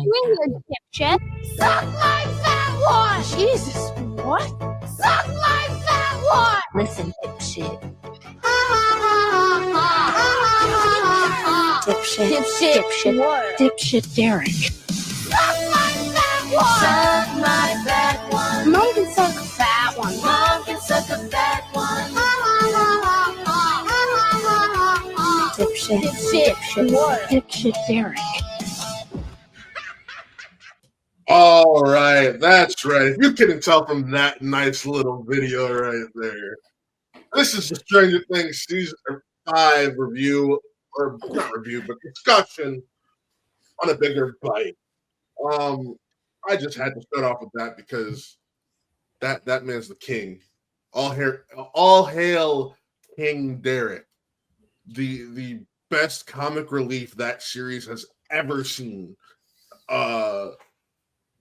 you in here, dipshit? Suck my fat one! Jesus, what? Suck my fat one! Listen, dipshit. Dipshit. What? Dipshit Derek. Suck my fat one! Suck my fat one! Mom can suck a fat one. Mom can suck a fat one. Dipshit. What? Dipshit Derek. All right, that's right. If you couldn't tell from that nice little video right there, this is the Stranger Things Season 5 review, or not review, but discussion on a bigger bite. I just had to start off with that because that man's the king. All hail King Derek, the best comic relief that series has ever seen.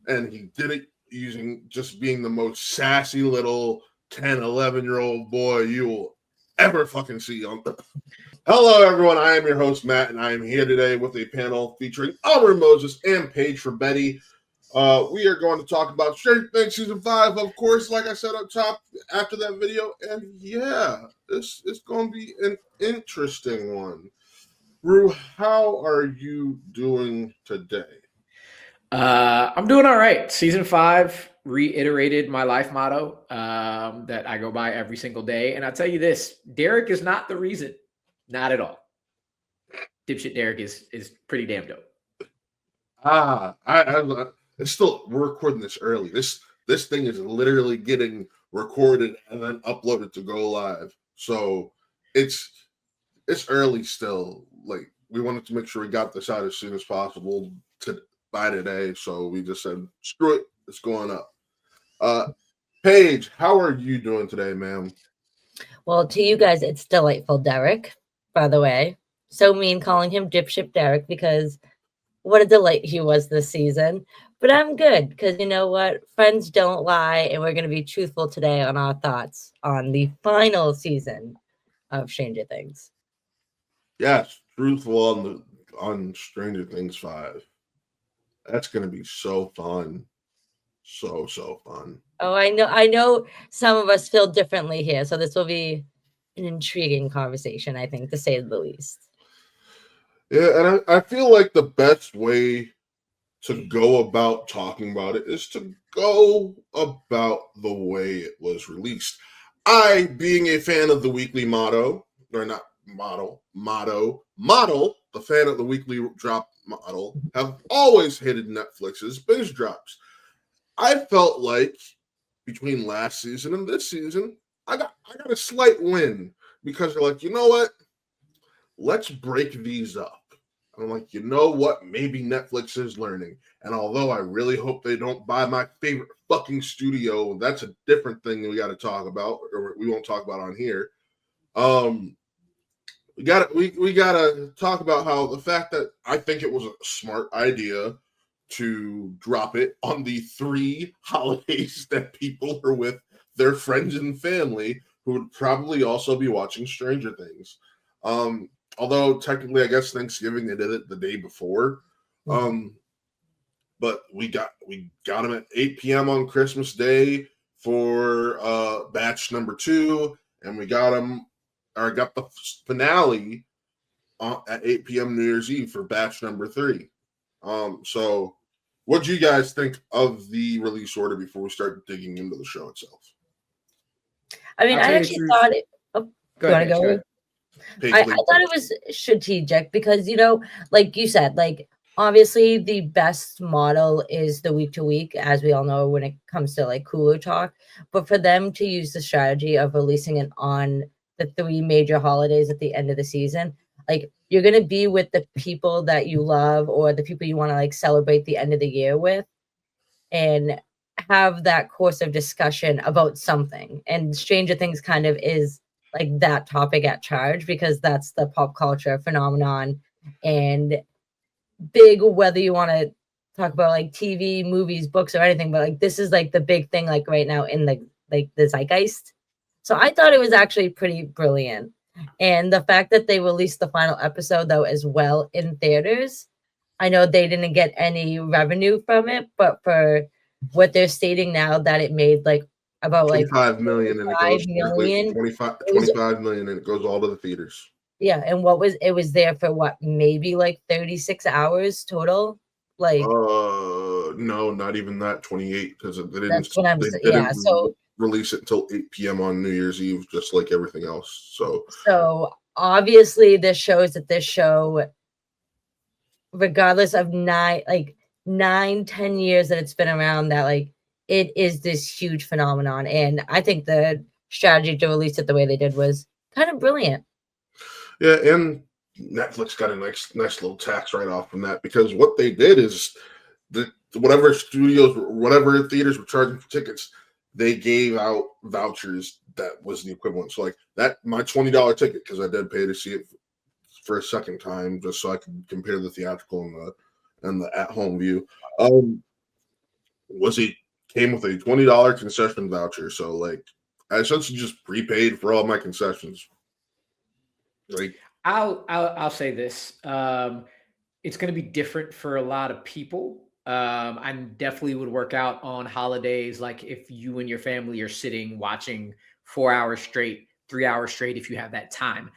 And he did it using just being the most sassy little 10, 11-year-old boy you will ever fucking see on. Hello, everyone. I am your host, Matt, and I am here today with a panel featuring Amarú Moses and Paige Frabetti. We are going to talk about Stranger Things Season 5, of course, like I said up top after that video. And yeah, this is going to be an interesting one. Rue, how are you doing today? I'm doing all right. Season 5 reiterated my life motto that I go by every single day. And I'll tell you this, Derek is not the reason. Not at all. Dipshit Derek is pretty damn dope. We're recording this early. This thing is literally getting recorded and then uploaded to go live. So it's early still. Like, we wanted to make sure we got this out as soon as possible by today, so we just said, screw it, it's going up. Paige, how are you doing today, ma'am? Well, to you guys, it's delightful, Derek, by the way. So mean calling him Dipshit Derek because what a delight he was this season. But I'm good because you know what? Friends don't lie, and we're going to be truthful today on our thoughts on the final season of Stranger Things. Yes, truthful on Stranger Things 5. That's going to be so fun. So fun. Oh, I know some of us feel differently here. So this will be an intriguing conversation, I think, to say the least. Yeah, and I feel like the best way to go about talking about it is to go about the way it was released. I, being a fan of the weekly motto, or not model, the fan of the weekly drop model, have always hated Netflix's binge drops. I felt like between last season and this season, I got a slight win because they're like, you know what? Let's break these up. I'm like, you know what? Maybe Netflix is learning. And although I really hope they don't buy my favorite fucking studio, that's a different thing we got to talk about, or we won't talk about on here. We gotta talk about how the fact that I think it was a smart idea to drop it on the 3 holidays that people are with their friends and family who would probably also be watching Stranger Things. Although technically, I guess Thanksgiving they did it the day before. But we got them at 8 p.m. on Christmas Day for batch number 2, and we got the finale at 8 p.m. New Year's Eve for batch number 3. So what do you guys think of the release order before we start digging into the show itself? I mean, I actually thought it. Oh, go ahead, go ahead. I thought it was strategic because, you know, like you said, like obviously the best model is the week to week, as we all know when it comes to like Hulu talk. But for them to use the strategy of releasing it on the 3 major holidays at the end of the season, like you're going to be with the people that you love or the people you want to like celebrate the end of the year with and have that course of discussion about something. And Stranger Things kind of is like that topic at charge because that's the pop culture phenomenon and big, whether you want to talk about like TV, movies, books or anything, but like this is like the big thing like right now in the zeitgeist. So I thought it was actually pretty brilliant. And the fact that they released the final episode though as well in theaters, I know they didn't get any revenue from it, but for what they're stating now that it made like about like 25 million and it 5 goes million. 25 million and it goes all to the theaters. Yeah, and it was there for what, maybe like 36 hours total? Like No, not even that, 28, because they that's what I'm they saying. didn't Yeah, so release it until 8 p.m. on New Year's Eve, just like everything else. so obviously this shows that this show, regardless of 10 years that it's been around, that like it is this huge phenomenon. And I think the strategy to release it the way they did was kind of brilliant. Yeah, and Netflix got a nice little tax write-off from that, because what they did is whatever studios, whatever theaters were charging for tickets, they gave out vouchers that was the equivalent. So like that, my $20 ticket, because I did pay to see it for a second time just so I could compare the theatrical and the at-home view. Came with a $20 concession voucher. So like I essentially just prepaid for all my concessions. Like I'll say this. It's going to be different for a lot of people. I definitely would work out on holidays, like if you and your family are sitting watching 4 hours straight, 3 hours straight, if you have that time.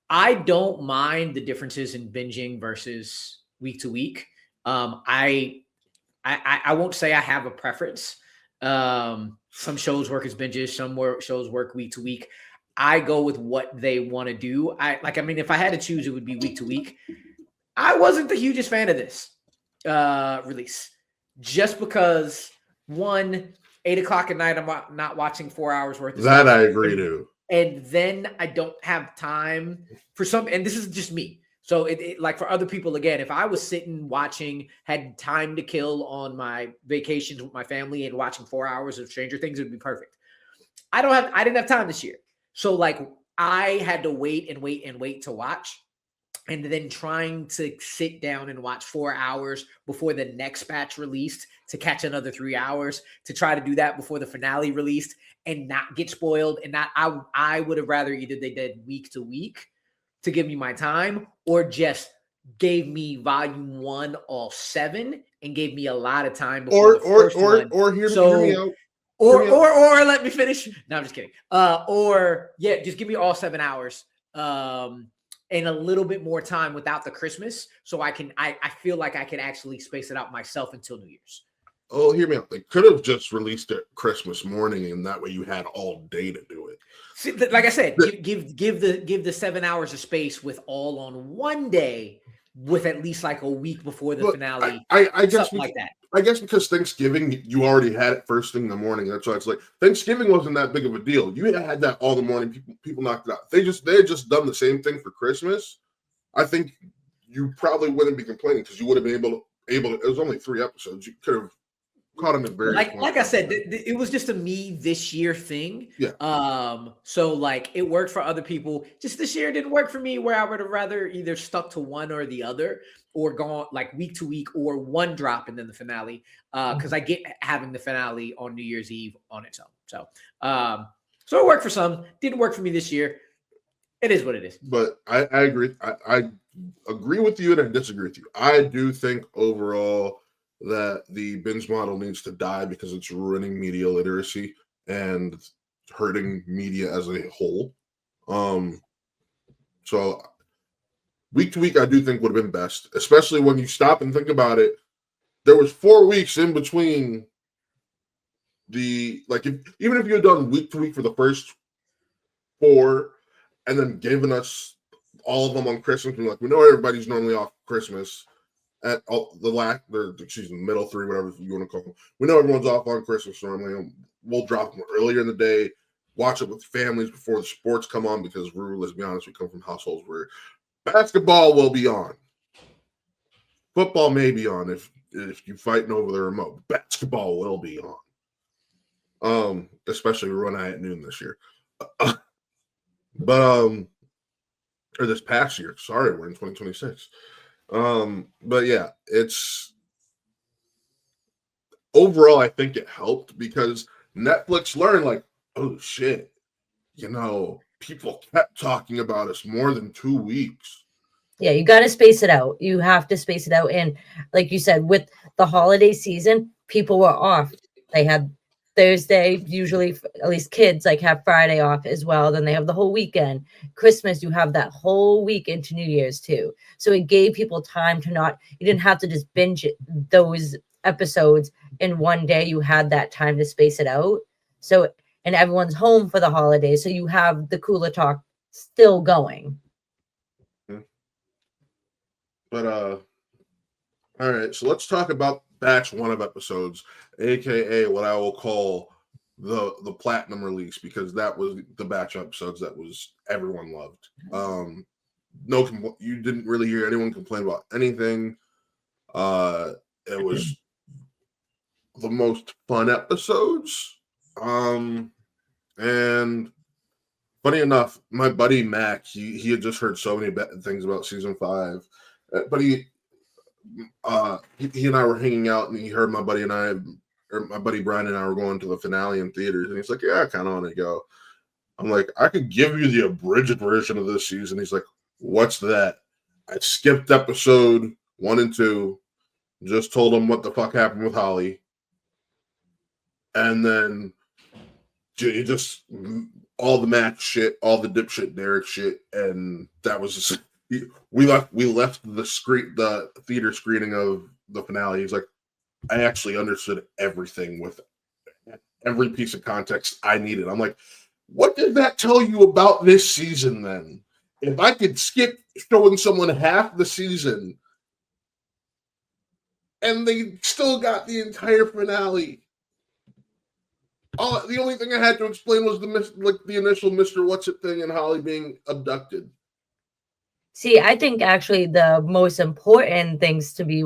I don't mind the differences in binging versus week to week. I won't say I have a preference. Some shows work as binges, some shows work week to week. I go with what they want to do. If I had to choose, it would be week to week. I wasn't the hugest fan of this release, just because 8 o'clock at night, I'm not watching 4 hours worth of that. stuff. I agree too. And then I don't have time for some, and this is just me. So like for other people, again, if I was sitting watching, had time to kill on my vacations with my family and watching 4 hours of Stranger Things, it would be perfect. I didn't have time this year. So like I had to wait to watch. And then trying to sit down and watch 4 hours before the next batch released to catch another 3 hours, to try to do that before the finale released and not get spoiled. And I would have rather either they did week to week to give me my time, or just gave me volume 1 all 7 and gave me a lot of time before the first one. Or hear me out. Or let me finish. No, I'm just kidding. Just give me all 7 hours. And a little bit more time without the Christmas, so I feel like I can actually space it out myself until New Year's. Oh, hear me out. They could have just released it Christmas morning, and that way you had all day to do it. See, like I said, give the 7 hours of space with all on one day, with at least like a week before the finale. I guess something like that. I guess because Thanksgiving, you already had it first thing in the morning. That's why it's like Thanksgiving wasn't that big of a deal. You had that all the morning. People knocked it out. They had just done the same thing for Christmas. I think you probably wouldn't be complaining, because you would have been able to. It was only 3 episodes. You could have caught them at very like I said, it was just a me this year thing. Yeah. So like it worked for other people. Just this year didn't work for me, where I would have rather either stuck to one or the other, or gone like week to week, or one drop and then the finale. Because I get having the finale on New Year's Eve on its own. So it worked for some, didn't work for me this year. It is what it is. But I agree. I agree with you and I disagree with you. I do think overall that the binge model needs to die, because it's ruining media literacy and hurting media as a whole. So week to week, I do think would have been best, especially when you stop and think about it. There was 4 weeks in between even if you had done week to week for the first 4, and then given us all of them on Christmas, and like, we know everybody's normally off Christmas at the middle 3, whatever you want to call them. We know everyone's off on Christmas normally. We'll drop them earlier in the day, watch it with families before the sports come on, because let's be honest, we come from households where basketball will be on. Football may be on if you're fighting over the remote. Basketball will be on. Especially we're running at noon this year. Or this past year. Sorry, we're in 2026. But yeah, it's overall, I think it helped, because Netflix learned, like, oh shit, people kept talking about us more than 2 weeks. Yeah, you got to space it out. You have to space it out. And like you said, with the holiday season, people were off. They had Thursday, usually, at least kids like have Friday off as well. Then they have the whole weekend. Christmas, you have that whole week into New Year's too. So it gave people time to not, you didn't have to just binge those episodes in one day. You had that time to space it out. So, and everyone's home for the holidays. So you have the Cooler Talk still going. But all right, so let's talk about batch 1 of episodes, aka what I will call the platinum release, because that was the batch of episodes that was everyone loved. You didn't really hear anyone complain about anything. It was the most fun episodes. And funny enough, my buddy Mac, he had just heard so many things about season 5, but he and I were hanging out, and he heard my buddy Brian and I were going to the finale in theaters, and he's like, "Yeah, I kind of want to go." I'm like, "I could give you the abridged version of this season." He's like, "What's that?" I skipped episode 1 and 2, just told him what the fuck happened with Holly, and then just all the Mac shit, all the dipshit Derek shit, and that was just. We left the theater screening of the finale. He's like, I actually understood everything with every piece of context I needed. I'm like, what did that tell you about this season then? If I could skip showing someone half the season and they still got the entire finale. The only thing I had to explain was the initial Mr. What's-It thing and Holly being abducted. See, I think actually the most important things to be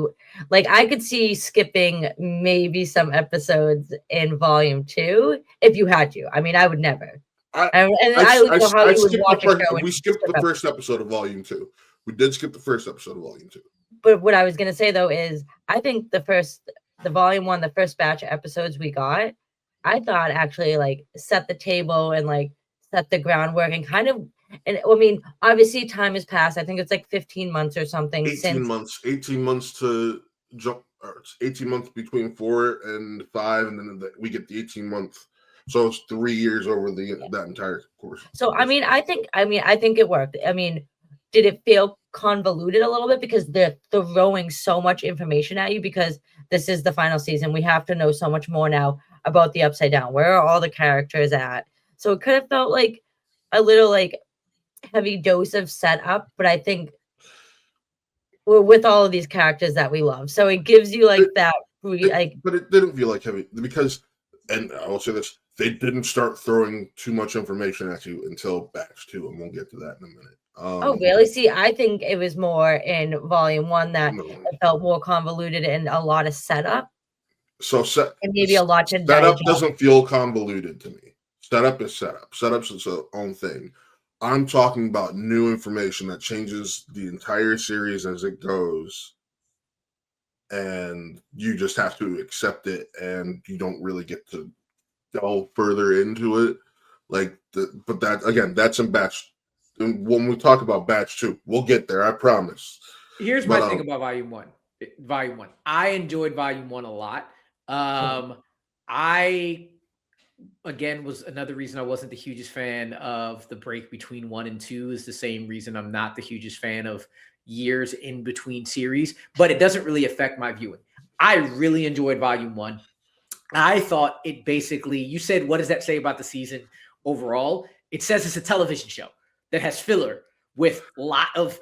like, I could see skipping maybe some episodes in volume 2 if you had to. I mean, I would never. We skipped the first episode of volume 2. We did skip the first episode of volume 2. But what I was going to say though is, I think the volume 1, the first batch of episodes we got, I thought actually like set the table and like set the groundwork and kind of. And I mean, obviously, time has passed. I think it's like 15 months or something. 18 months to jump. 18 months between 4 and 5, and then we get the 18-month. So it's 3 years over that entire course. So I think it worked. I mean, did it feel convoluted a little bit because they're throwing so much information at you because this is the final season? We have to know so much more now about the Upside Down. Where are all the characters at? So it kind of felt like a little like heavy dose of setup, but I think we're with all of these characters that we love, so it gives you like that. But it didn't feel like heavy because, and I will say this: they didn't start throwing too much information at you until batch 2, and we'll get to that in a minute. Oh, really? See, I think it was more in volume 1 that it felt more convoluted and a lot of setup. So and maybe a lot to setup doesn't feel convoluted to me. Setup is setup. Setup's its own thing. I'm talking about new information that changes the entire series as it goes, and you just have to accept it, and you don't really get to delve further into it. But that again, that's in batch. When we talk about batch 2, we'll get there. I promise. Here's my thing about volume 1. Volume 1. I enjoyed volume 1 a lot. I again was another reason I wasn't the hugest fan of the break between 1 and 2 is the same reason I'm not the hugest fan of years in between series, but it doesn't really affect my viewing. I really enjoyed volume 1. I thought it basically, you said, what does that say about the season overall? It says it's a television show that has filler with a lot of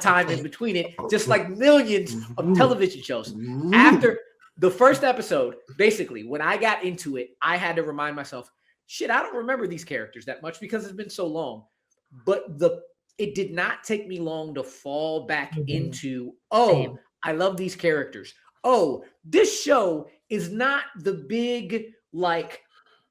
time in between it, just like millions of television shows. After the first episode, basically, when I got into it, I had to remind myself, shit, I don't remember these characters that much because it's been so long. But it did not take me long to fall back into, I love these characters. Oh, this show is not the big, like,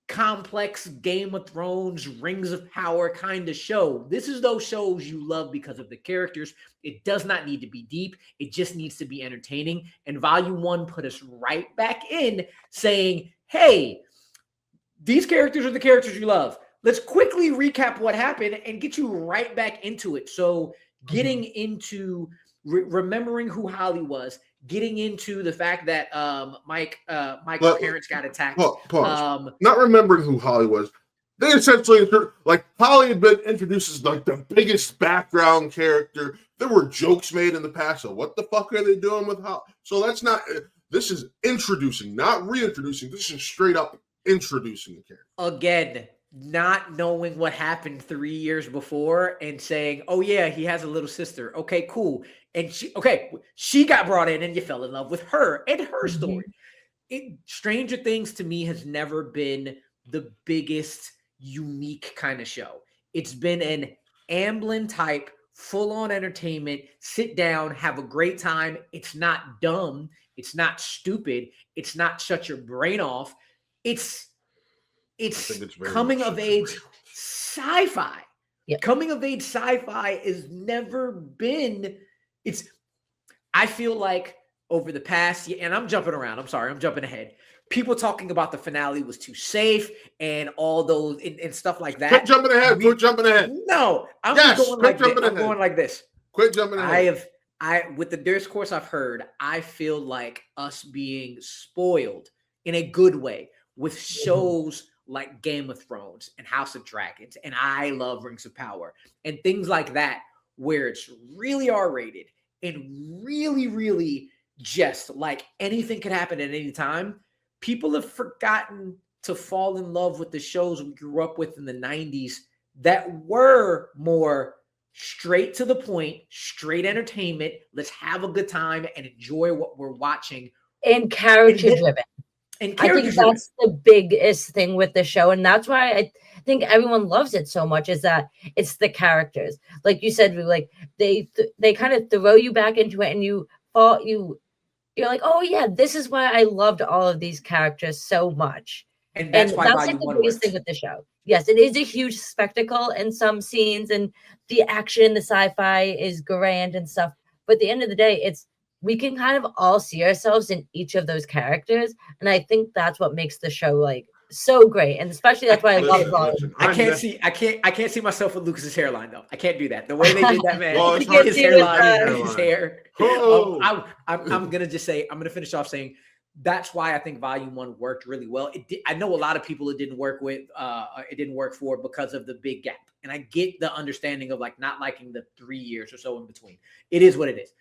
complex Game of Thrones, Rings of Power kind of show. This is those shows you love because of the characters. It does not need to be deep. It just needs to be entertaining. And volume 1 put us right back in saying, hey, these characters are the characters you love. Let's quickly recap what happened and get you right back into it. So getting into remembering who Holly was, getting into the fact that Mike's parents got attacked. Pause. Not remembering who Holly was. They essentially, like, Holly had been introduced as like the biggest background character. There were jokes made in the past. So what the fuck are they doing with Holly? So that's not. This is introducing, not reintroducing. This is straight up introducing the character. Again, not knowing what happened 3 years before and saying, "Oh yeah, he has a little sister." Okay, cool. And she got brought in, and you fell in love with her and her story. Stranger Things to me has never been the biggest unique kind of show. It's been an Amblin type, full-on entertainment, sit down, have a great time. It's not dumb. It's not stupid. It's not shut your brain off. It's coming of age sci-fi. Yep. Coming of age sci-fi has never been. I feel like over the past year, and I'm jumping around. I'm sorry, I'm jumping ahead. People talking about the finale was too safe and all those and stuff like that. Quit jumping ahead. Quit jumping ahead. No, I'm going like this. Quit jumping ahead. With the discourse I've heard, I feel like us being spoiled in a good way with shows like Game of Thrones and House of Dragons, and I love Rings of Power and things like that, where it's really R-rated and really, really just like anything could happen at any time. People have forgotten to fall in love with the shows we grew up with in the 90s that were more straight to the point, straight entertainment. Let's have a good time and enjoy what we're watching. And character driven. I think that's the biggest thing with the show. And that's why I think everyone loves it so much, is that it's the characters. Like you said, like they kind of throw you back into it, and you're like, oh yeah, this is why I loved all of these characters so much. And that's why that's like the biggest thing with the show. Yes, it is a huge spectacle in some scenes, and the action, the sci-fi is grand and stuff. But at the end of the day, we can kind of all see ourselves in each of those characters. And I think that's what makes the show like so great. And especially that's why I love it. I can't see myself with Lucas's hairline though. I can't do that. The way they did that, man. His hair. I'm gonna finish off saying that's why I think Volume 1 worked really well. I know a lot of people it didn't work for because of the big gap. And I get the understanding of like not liking the 3 years or so in between. It is what it is.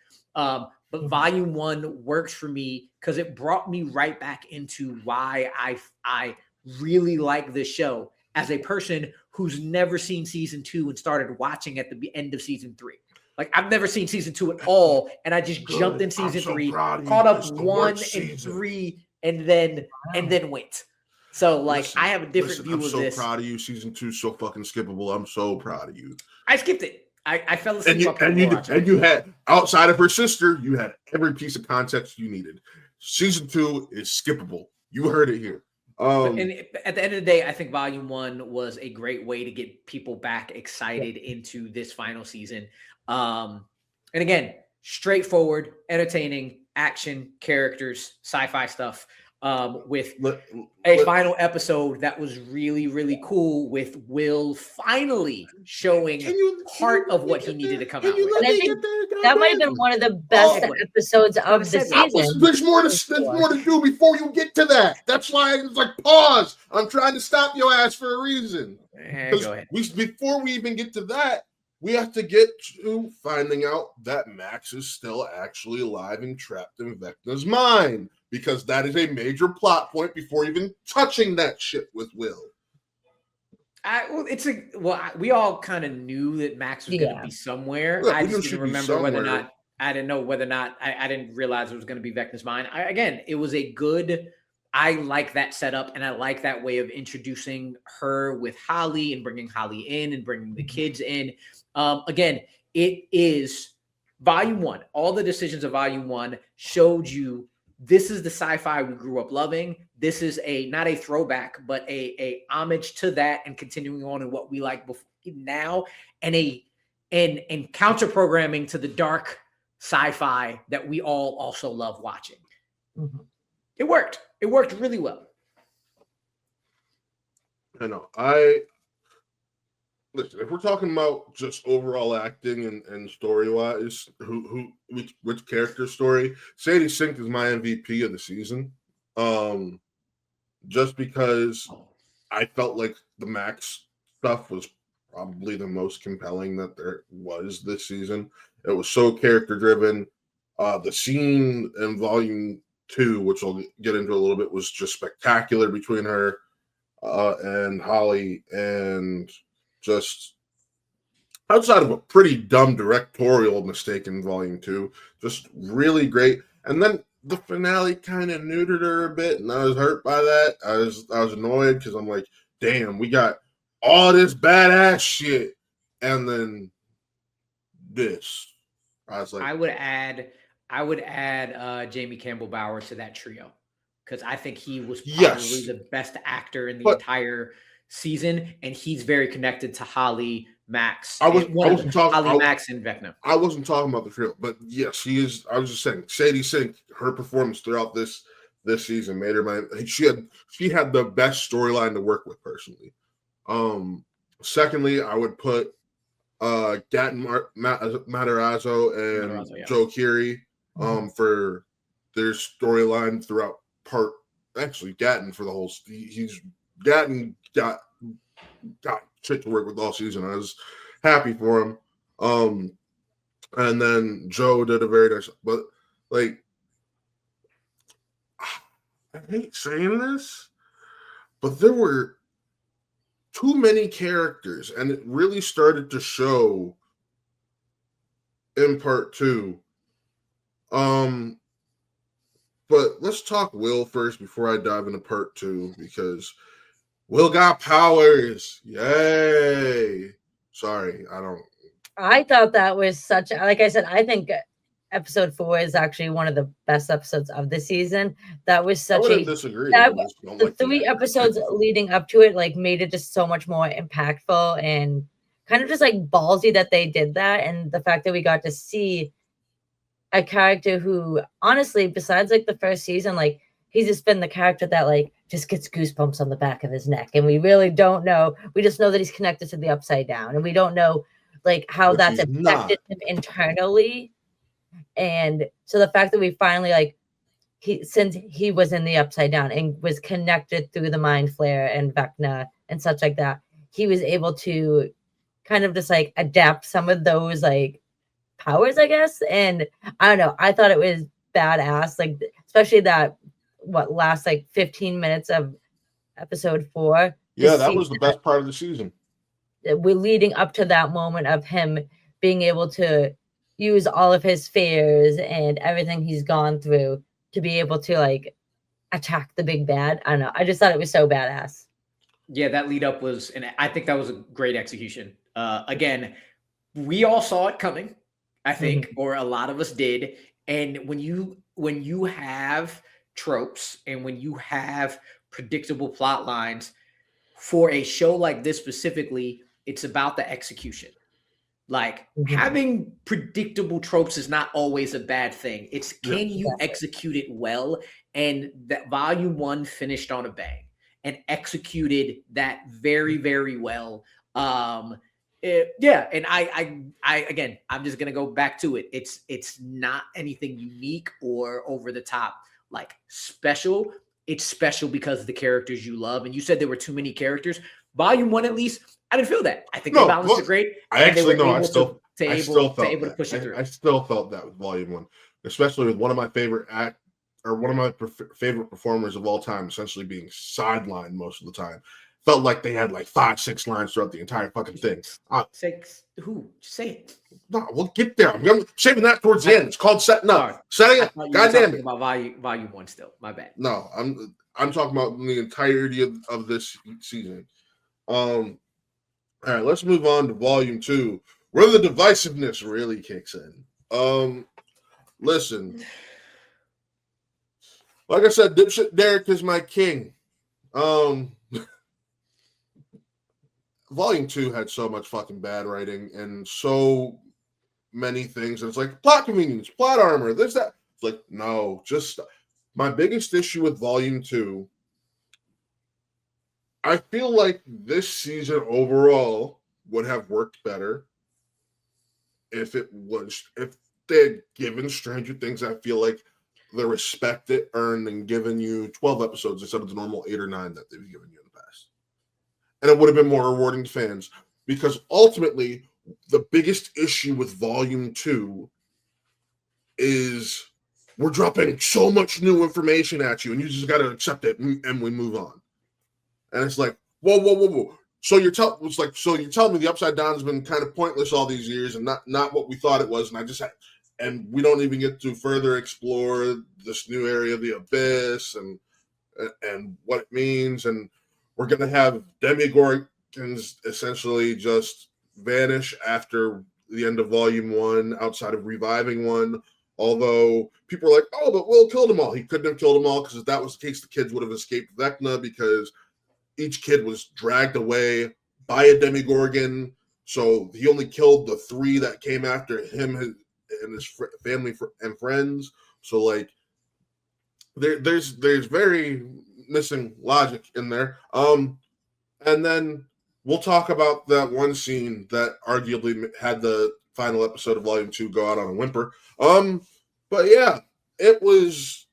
But Volume 1 works for me because it brought me right back into why I really like this show as a person who's never seen season 2 and started watching at the end of season 3. Like I've never seen season 2 at all, and I just jumped in season 3, caught up 1 and 3, and then went. So like I have a different view of this. I'm so proud of you. Season 2 is so fucking skippable. I'm so proud of you. I skipped it. I fell asleep. And you had, outside of her sister, you had every piece of context you needed. Season 2 is skippable. You heard it here. And at the end of the day, I think Volume 1 was a great way to get people back excited into this final season. And again, straightforward, entertaining, action, characters, sci-fi stuff. With a final episode that was really, really cool, with Will finally showing part of what he needed to come out with. And I think that might have been one of the best episodes of the season. There's more to do before you get to that. That's why it's like, pause. I'm trying to stop your ass for a reason. Go ahead. Before we even get to that, we have to get to finding out that Max is still actually alive and trapped in Vecna's mind, because that is a major plot point before even touching that shit with Will. We all kind of knew that Max was going to be somewhere. Yeah, I just didn't remember whether or not. I didn't know whether or not. I didn't realize it was going to be Vecna's mind. It was a good. I like that setup, and I like that way of introducing her with Holly and bringing Holly in and bringing the kids in. Again, it is Volume 1. All the decisions of Volume 1 showed you this is the sci-fi we grew up loving. This is not a throwback, but a homage to that, and continuing on in what we like now, and counter programming to the dark sci-fi that we all also love watching. Mm-hmm. It worked. It worked really well. I know. listen, if we're talking about just overall acting and story wise, which character story, Sadie Sink is my MVP of the season. Just because I felt like the Max stuff was probably the most compelling that there was this season. It was so character driven. The scene in Volume 2, which I'll get into a little bit, was just spectacular between her and Holly, and just outside of a pretty dumb directorial mistake in Volume 2, just really great. And then the finale kind of neutered her a bit, and I was hurt by that. I was annoyed because I'm like, damn, we got all this badass shit, and then this. I was like, I would add Jamie Campbell Bower to that trio, because I think he was probably the best actor in the entire season, and he's very connected to Holly, Max. Holly, Max, and Vecna. I wasn't talking about the trio, but yes, he is. I was just saying, Sadie Sink, her performance throughout this season made her she had the best storyline to work with personally. Secondly, I would put Gatton Matarazzo and Joe Keery for their storyline throughout actually Gatton for the whole Gatton got shit to work with all season. I was happy for him. And then Joe did a very nice, but like, I hate saying this, but there were too many characters, and it really started to show in part 2. But let's talk Will first before I dive into part 2, because Will got powers. Yay. Sorry, I thought that was like I said, I think episode 4 is actually one of the best episodes of the season. That was such I wouldn't disagree. The 3 episodes leading up to it like made it just so much more impactful and kind of just like ballsy that they did that. And the fact that we got to see a character who honestly, besides like the first season, like he's just been the character that like just gets goosebumps on the back of his neck. And we really don't know. We just know that he's connected to the Upside Down, and we don't know like how that's affected him internally. And so the fact that we finally like since he was in the Upside Down and was connected through the Mind Flare and Vecna and such like that, he was able to kind of just like adapt some of those like powers, I guess. And I don't know, I thought it was badass, like especially that last like 15 minutes of episode 4. Yeah, that was the best part of the season. We're leading up to that moment of him being able to use all of his fears and everything he's gone through to be able to like attack the big bad. I don't know. I just thought it was so badass. Yeah, that lead up was, and I think that was a great execution. Again, we all saw it coming, I think, or a lot of us did. And when you have tropes and when you have predictable plot lines for a show like this specifically, it's about the execution. Like having predictable tropes is not always a bad thing. It's can you execute it well? And that Volume 1 finished on a bang and executed that very, very well. And I again, I'm just gonna go back to it. It's not anything unique or over the top, like special. It's special because of the characters you love. And you said there were too many characters. Volume 1, at least, I didn't feel that. I think they balanced it great. I still felt to push it through. I still felt that with Volume 1, especially with one of my favorite favorite performers of all time, essentially being sidelined most of the time. Felt like they had like 5-6 lines throughout the entire fucking thing. 6? Who? Just say it. No, we'll get there. I'm saving that towards the end. It's called setting up. Setting up. God damn it. About volume 1 still. My bad. No, I'm talking about the entirety of this season. All right, let's move on to Volume 2, where the divisiveness really kicks in. Listen, like I said, dipshit Derek is my king. Volume 2 had so much fucking bad writing and so many things. And it's like plot convenience, plot armor, this, that. It's like, no, just my biggest issue with Volume 2. I feel like this season overall, would have worked better if they had given Stranger Things, I feel like, the respect it earned and given you 12 episodes instead of the normal 8 or 9 that they've given you in the past. And it would have been more rewarding to fans, because ultimately the biggest issue with Volume 2 is we're dropping so much new information at you and you just got to accept it and we move on. And it's like, whoa. So you're telling me the Upside Down has been kind of pointless all these years and not what we thought it was, and we don't even get to further explore this new area of the Abyss and what it means, and we're gonna have Demigorgons essentially just vanish after the end of Volume 1, outside of reviving one. Although people are like, oh, but Will killed them all. He couldn't have killed them all, because if that was the case, the kids would have escaped Vecna, because each kid was dragged away by a Demigorgon. So he only killed the 3 that came after him and his family and friends. So like, there's very missing logic in there. And then we'll talk about that one scene that arguably had the final episode of Volume 2 go out on a whimper. But yeah, it was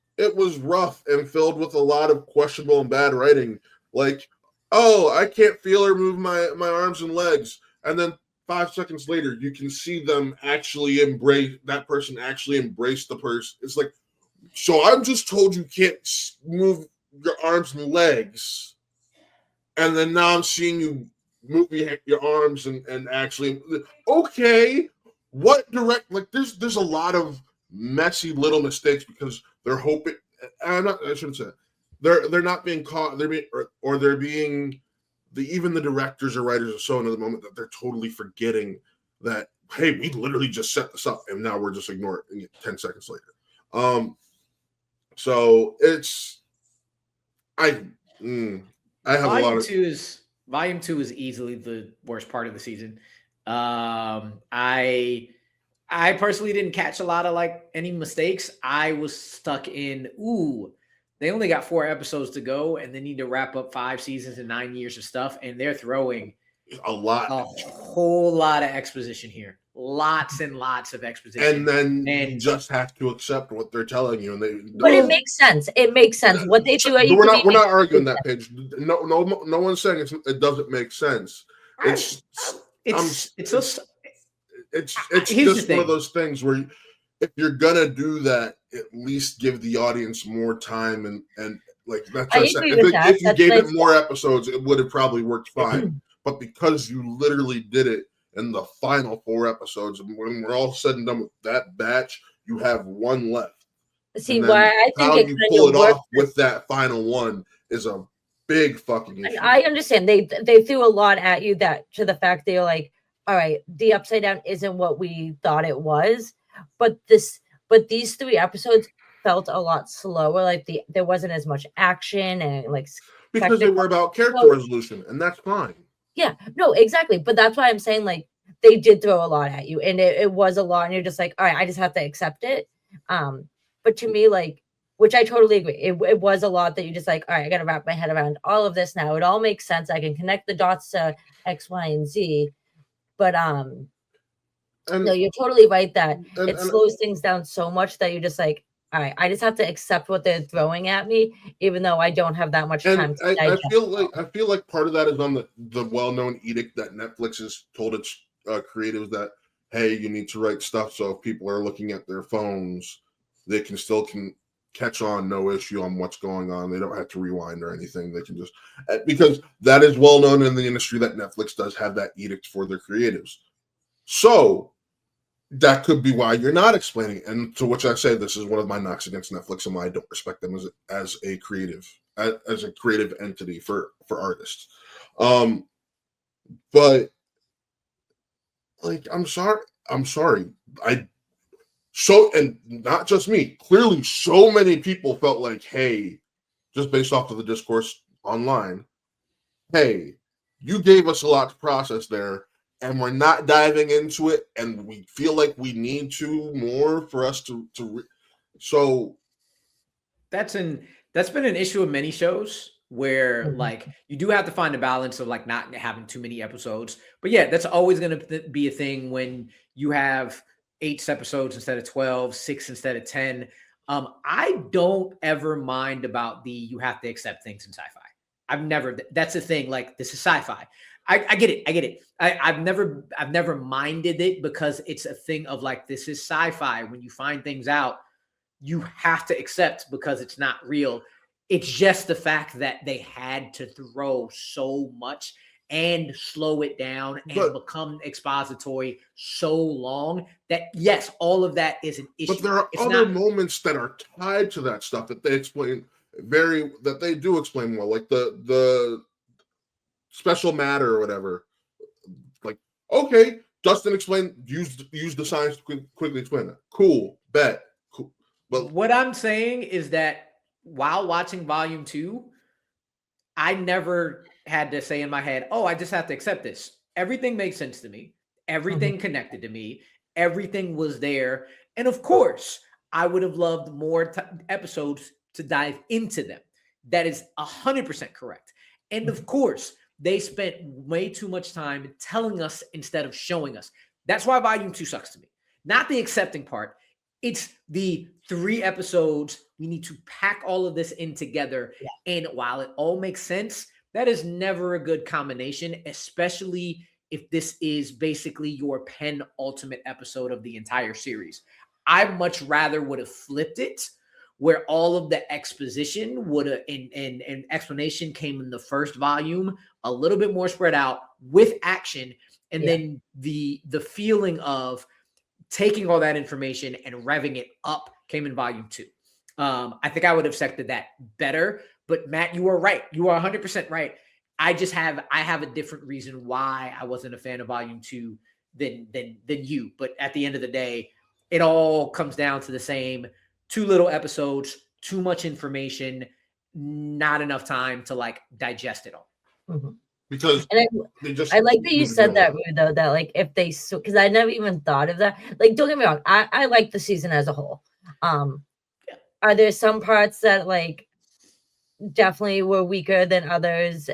rough and filled with a lot of questionable and bad writing. Like, oh, I can't feel or move my arms and legs. And then 5 seconds later, you can see them actually embrace the person. It's like, so I'm just told you can't move your arms and legs, and then now I'm seeing you move your arms and actually, okay, what direct, like, there's a lot of messy little mistakes because they're hoping, I shouldn't say that. They're not being caught, they're being even the directors or writers are so into the moment that they're totally forgetting that, hey, we literally just set this up and now we're just ignoring it 10 seconds later. So it's I have a lot of Volume 2 is easily the worst part of the season. I personally didn't catch a lot of like any mistakes. I was stuck in, they only got 4 episodes to go and they need to wrap up 5 seasons and 9 years of stuff, and they're throwing a whole lot of exposition here. Lots and lots of exposition. And then you just have to accept what they're telling you. But it makes sense. It makes sense. What they do. We're not arguing that, Paige. No one's saying it doesn't make sense. It's just one of those things where if you're gonna do that, at least give the audience more time and like that's what I said. If you gave it more episodes, it would have probably worked fine. But because you literally did it in the final 4 episodes, and when we're all said and done with that batch, you have 1 left. See, why I think how you pull it off with that final one is a big fucking issue. I understand they threw a lot at you to the fact that you're like, all right, the Upside Down isn't what we thought it was, but these 3 episodes felt a lot slower. Like there wasn't as much action and like because they were about character resolution, and that's fine. Yeah, no, exactly. But that's why I'm saying, like, they did throw a lot at you, and it was a lot, and you're just like, all right, I just have to accept it. But to me, like, which I totally agree, it was a lot that you just like, all right, I got to wrap my head around all of this now. It all makes sense. I can connect the dots to X, Y, and Z. But no, you're totally right that it slows things down so much that you're just like, all right, I just have to accept what they're throwing at me, even though I don't have that much time to digest. I feel like part of that is on the well-known edict that Netflix has told its creatives that, hey, you need to write stuff so if people are looking at their phones, they can catch on, no issue on what's going on. They don't have to rewind or anything. They can just, because that is well known in the industry that Netflix does have that edict for their creatives. So that could be why you're not explaining it. And to which I say this is one of my knocks against Netflix and why I don't respect them as a creative entity for artists. But like, I'm sorry. And not just me, clearly so many people felt like, hey, just based off of the discourse online, hey, you gave us a lot to process there, and we're not diving into it, and we feel like we need to more for us so that's been an issue of many shows. where like you do have to find a balance of like not having too many episodes. But yeah, that's always going to be a thing when you have 8 episodes instead of 12, 6 instead of 10. I don't ever mind about you have to accept things in sci-fi. That's the thing. Like, this is sci-fi. I get it. I've never minded it because it's a thing of like, this is sci-fi. When you find things out, you have to accept because it's not real. It's just the fact that they had to throw so much and slow it down and become expository so long that, yes, all of that is an issue. But there are other moments that are tied to that stuff that they explain that they do explain more, like the special matter or whatever. Like, okay, Dustin use the science to quickly explain it. Cool, bet. Cool. But what I'm saying is that while watching volume 2, I never had to say in my head, oh, I just have to accept this. Everything makes sense to me. Everything connected to me. Everything was there. And of course, I would have loved more episodes to dive into them. That is 100% correct. And of course, they spent way too much time telling us instead of showing us. That's why volume 2 sucks to me. Not the accepting part. It's the 3 episodes. We need to pack all of this in together. Yeah. And while it all makes sense, that is never a good combination, especially if this is basically your penultimate episode of the entire series. I much rather would have flipped it, where all of the exposition would have and explanation came in the first volume, a little bit more spread out with action, and then the feeling of taking all that information and revving it up came in volume 2. I think I would have accepted that better. But Matt, you are right. You are 100% right. I have a different reason why I wasn't a fan of volume 2 than you. But at the end of the day, it all comes down to the same: too little episodes, too much information, not enough time to like digest it all. Because I like that you said that, though, that like if they, because I never even thought of that. Like, don't get me wrong, I like the season as a whole. Are there some parts that like definitely were weaker than others?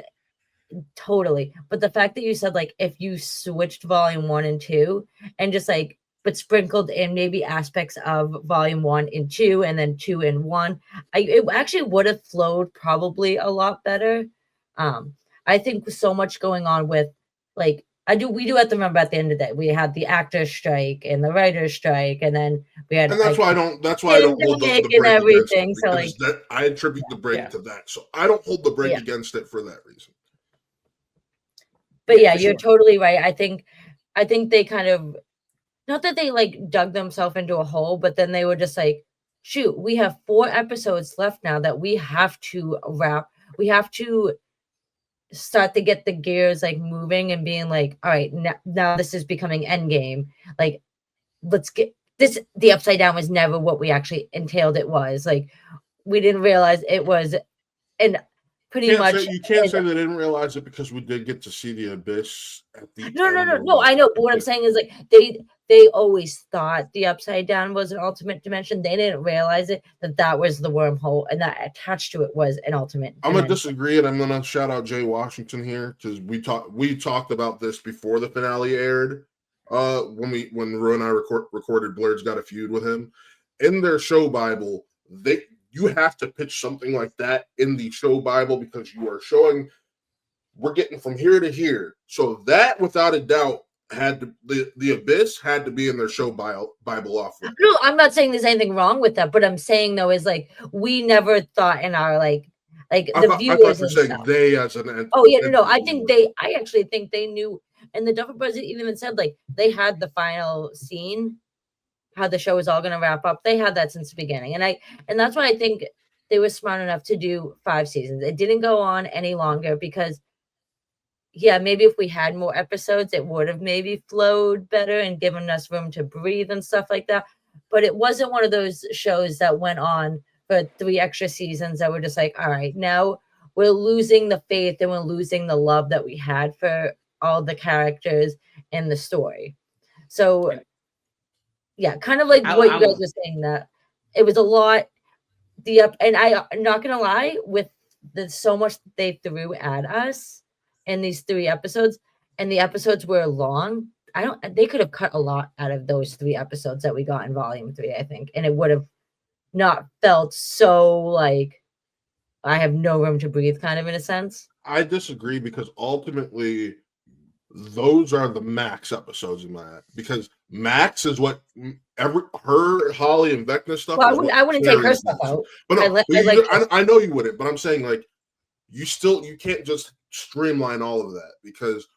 Totally. But the fact that you said like if you switched volume 1 and 2 and just like but sprinkled in maybe aspects of volume 1 and 2 and then 2 and 1, it actually would have flowed probably a lot better. I think with so much going on with like we do have to remember at the end of the day we had the actors strike and the writers strike, and then we had, and that's why I don't hold the break everything. So like I attribute the break to that, so I don't hold the break against it for that reason. But yeah, you're totally right. I think they kind of, not that they like dug themselves into a hole, but then they were just like, shoot, we have 4 episodes left now that we have to wrap. We have to start to get the gears like moving and being like, all right, now this is becoming endgame. Like, let's get this. The Upside Down was never what we actually entailed it was. Like, we didn't realize it was, and pretty much you can't say they didn't realize it because we did get to see the abyss at the no, I know, but what I'm saying is like they always thought the Upside Down was an ultimate dimension. They didn't realize that was the wormhole, and that attached to it was an ultimate dimension. I'm gonna disagree, and I'm gonna shout out Jay Washington here because we talked about this before the finale aired. When Ru and I recorded Blurred's Got a Feud with him. In their show Bible, you have to pitch something like that in the show Bible because you are showing we're getting from here to here. So that, without a doubt, the abyss had to be in their show Bible off. No, I'm not saying there's anything wrong with that. But I'm saying though is like we never thought in our like the viewers. I thought you were saying they as an. Oh yeah, no. I actually think they knew, and the Duffer Brothers even said like they had the final scene. How the show is all going to wrap up. They had that since the beginning. And that's why I think they were smart enough to do 5 seasons. It didn't go on any longer because maybe if we had more episodes, it would have maybe flowed better and given us room to breathe and stuff like that. But it wasn't one of those shows that went on for 3 extra seasons that were just like, all right, now we're losing the faith and we're losing the love that we had for all the characters in the story. So yeah, kind of like what you guys were saying, that it was a lot. And I'm not gonna lie, with there's so much they threw at us in these 3 episodes, and the episodes were long. They could have cut a lot out of those 3 episodes that we got in volume 3, I think, and it would have not felt so like I have no room to breathe kind of in a sense. I disagree because ultimately those are the Max episodes in my, because Max is what Holly and Vecna stuff. Well, I wouldn't take her stuff out. But no, I know you wouldn't, but I'm saying like you can't just streamline all of that because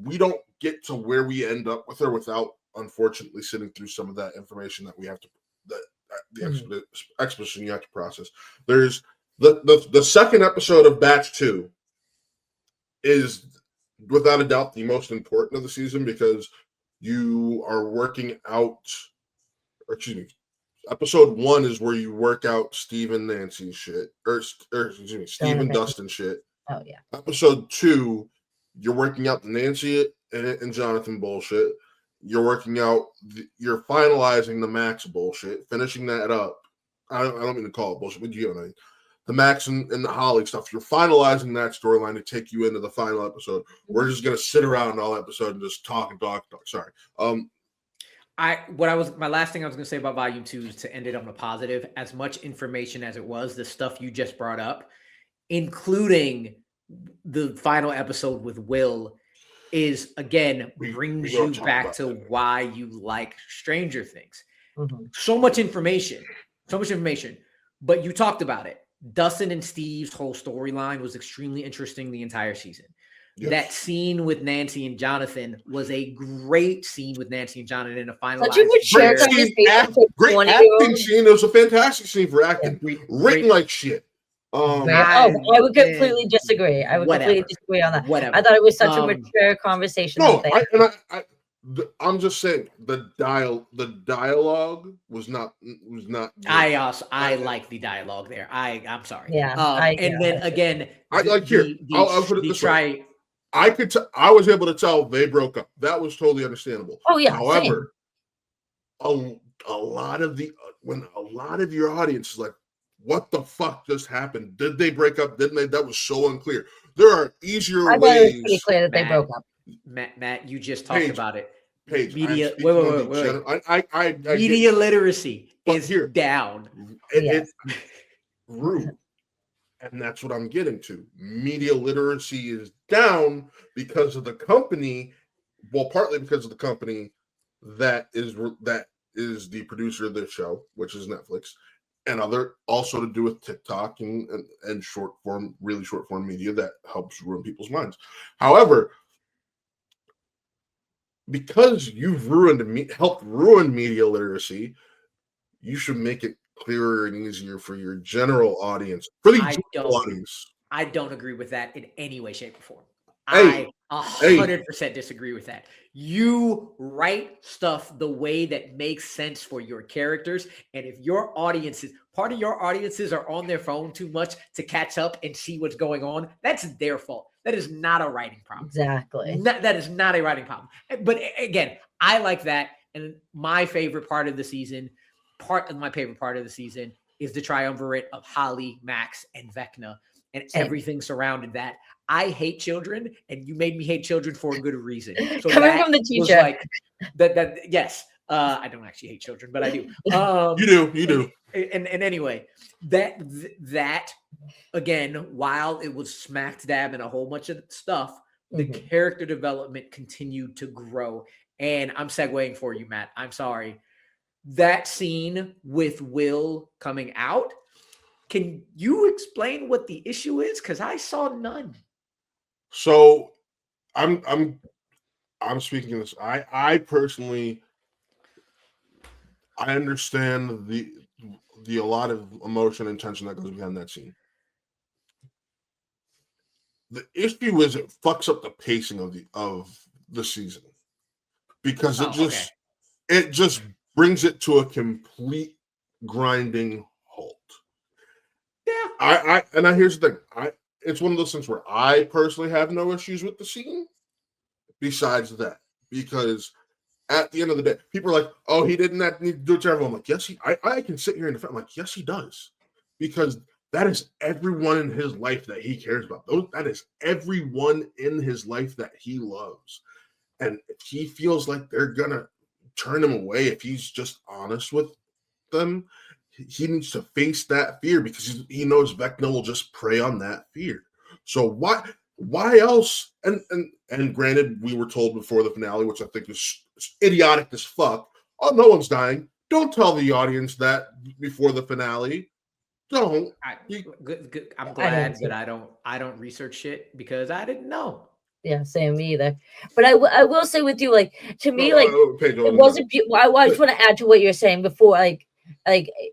we don't get to where we end up with her without unfortunately sitting through some of that information that we have to the exposition you have to process. There's the second episode of Batch 2 is without a doubt the most important of the season because you are working out, or excuse me, episode 1 is where you work out Steve and Nancy shit, or excuse me, Steve and Dustin shit. Oh yeah. Episode 2, you're working out the Nancy and Jonathan bullshit. You're working out, you're finalizing the Max bullshit, finishing that up. I don't mean to call it bullshit, but you know what I mean. The Max and the Holly stuff, you're finalizing that storyline to take you into the final episode. We're just gonna sit around all episode and just talk. Sorry. My last thing I was gonna say about volume 2 is to end it on a positive. As much information as it was, the stuff you just brought up, including the final episode with Will, is again brings you back to why you like Stranger Things. Mm-hmm. So much information, but you talked about it. Dustin and Steve's whole storyline was extremely interesting the entire season. Yes. That scene with Nancy and Jonathan was a great scene with Nancy and Jonathan in a final. Great acting scene. It was a fantastic scene for acting. Yeah, written like shit. I would completely disagree. I would completely disagree on that. Whatever. I thought it was such a mature conversation. No, I'm just saying the dialogue was not. I like the dialogue there. I'm sorry. Yeah. Then again, I'll put it this way. I was able to tell they broke up. That was totally understandable. Oh yeah. However, a lot of your audience is like, what the fuck just happened? Did they break up? Didn't they? That was so unclear. There are easier ways. It was pretty clear that they broke up. Matt, you just talked about it. Paige, media. Wait. Media literacy is down. It's rude, and that's what I'm getting to. Media literacy is down because of the company. Well, partly because of the company that is the producer of this show, which is Netflix. And also to do with TikTok and really short form media that helps ruin people's minds. However, because you've helped ruin media literacy, you should make it clearer and easier for your general audience. I don't agree with that in any way, shape, or form. I 100% disagree with that. You write stuff the way that makes sense for your characters. And if part of your audiences are on their phone too much to catch up and see what's going on, that's their fault. That is not a writing problem. Exactly. That is not a writing problem. But again, I like that. And my favorite part of the season is the triumvirate of Holly, Max, and Vecna and everything surrounded that. I hate children, and you made me hate children for a good reason. So coming from the teacher, like, yes, I don't actually hate children, but I do. You do. And anyway, that again, while it was smack dab in a whole bunch of stuff, the character development continued to grow. And I'm segueing for you, Matt. I'm sorry. That scene with Will coming out. Can you explain what the issue is? Because I saw none. So I'm speaking of this. I personally understand the a lot of emotion and tension that goes behind that scene. The issue is it fucks up the pacing of the season because it just brings it to a complete grinding halt. Yeah. Here's the thing. It's one of those things where I personally have no issues with the scene besides that, because at the end of the day, people are like, oh, he didn't need to do it to everyone. I'm like, yes, I can sit here and defend. I'm like, yes, he does. Because that is everyone in his life that he cares about. That is everyone in his life that he loves. And if he feels like they're going to turn him away, if he's just honest with them, he needs to face that fear, because he knows Vecna will just prey on that fear. So why else? And granted, we were told before the finale, which I think is idiotic as fuck. Oh, no one's dying. Don't tell the audience that before the finale. Don't. I'm glad that I don't research shit, because I didn't know. Yeah, same me either. But I will say with you, like, to me, like, it wasn't. I just want to add to what you're saying before, like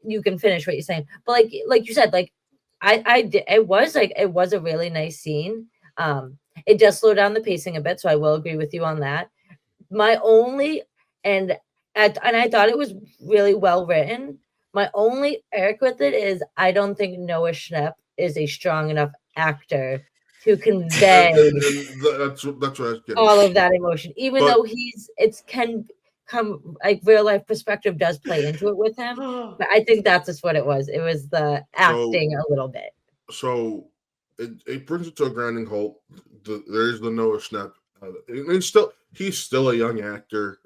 you can finish what you're saying. But like you said, like it was a really nice scene. It does slow down the pacing a bit, so I will agree with you on that. My only and I thought it was really well written. My only irk with it is I don't think Noah Schnapp is a strong enough actor to convey that's what I was getting. All of that emotion, even though can come like real life perspective does play into it with him. But I think that's just what it was. It was the acting a little bit. So it brings it to a grinding halt. There's the Noah Schnapp. He's still a young actor.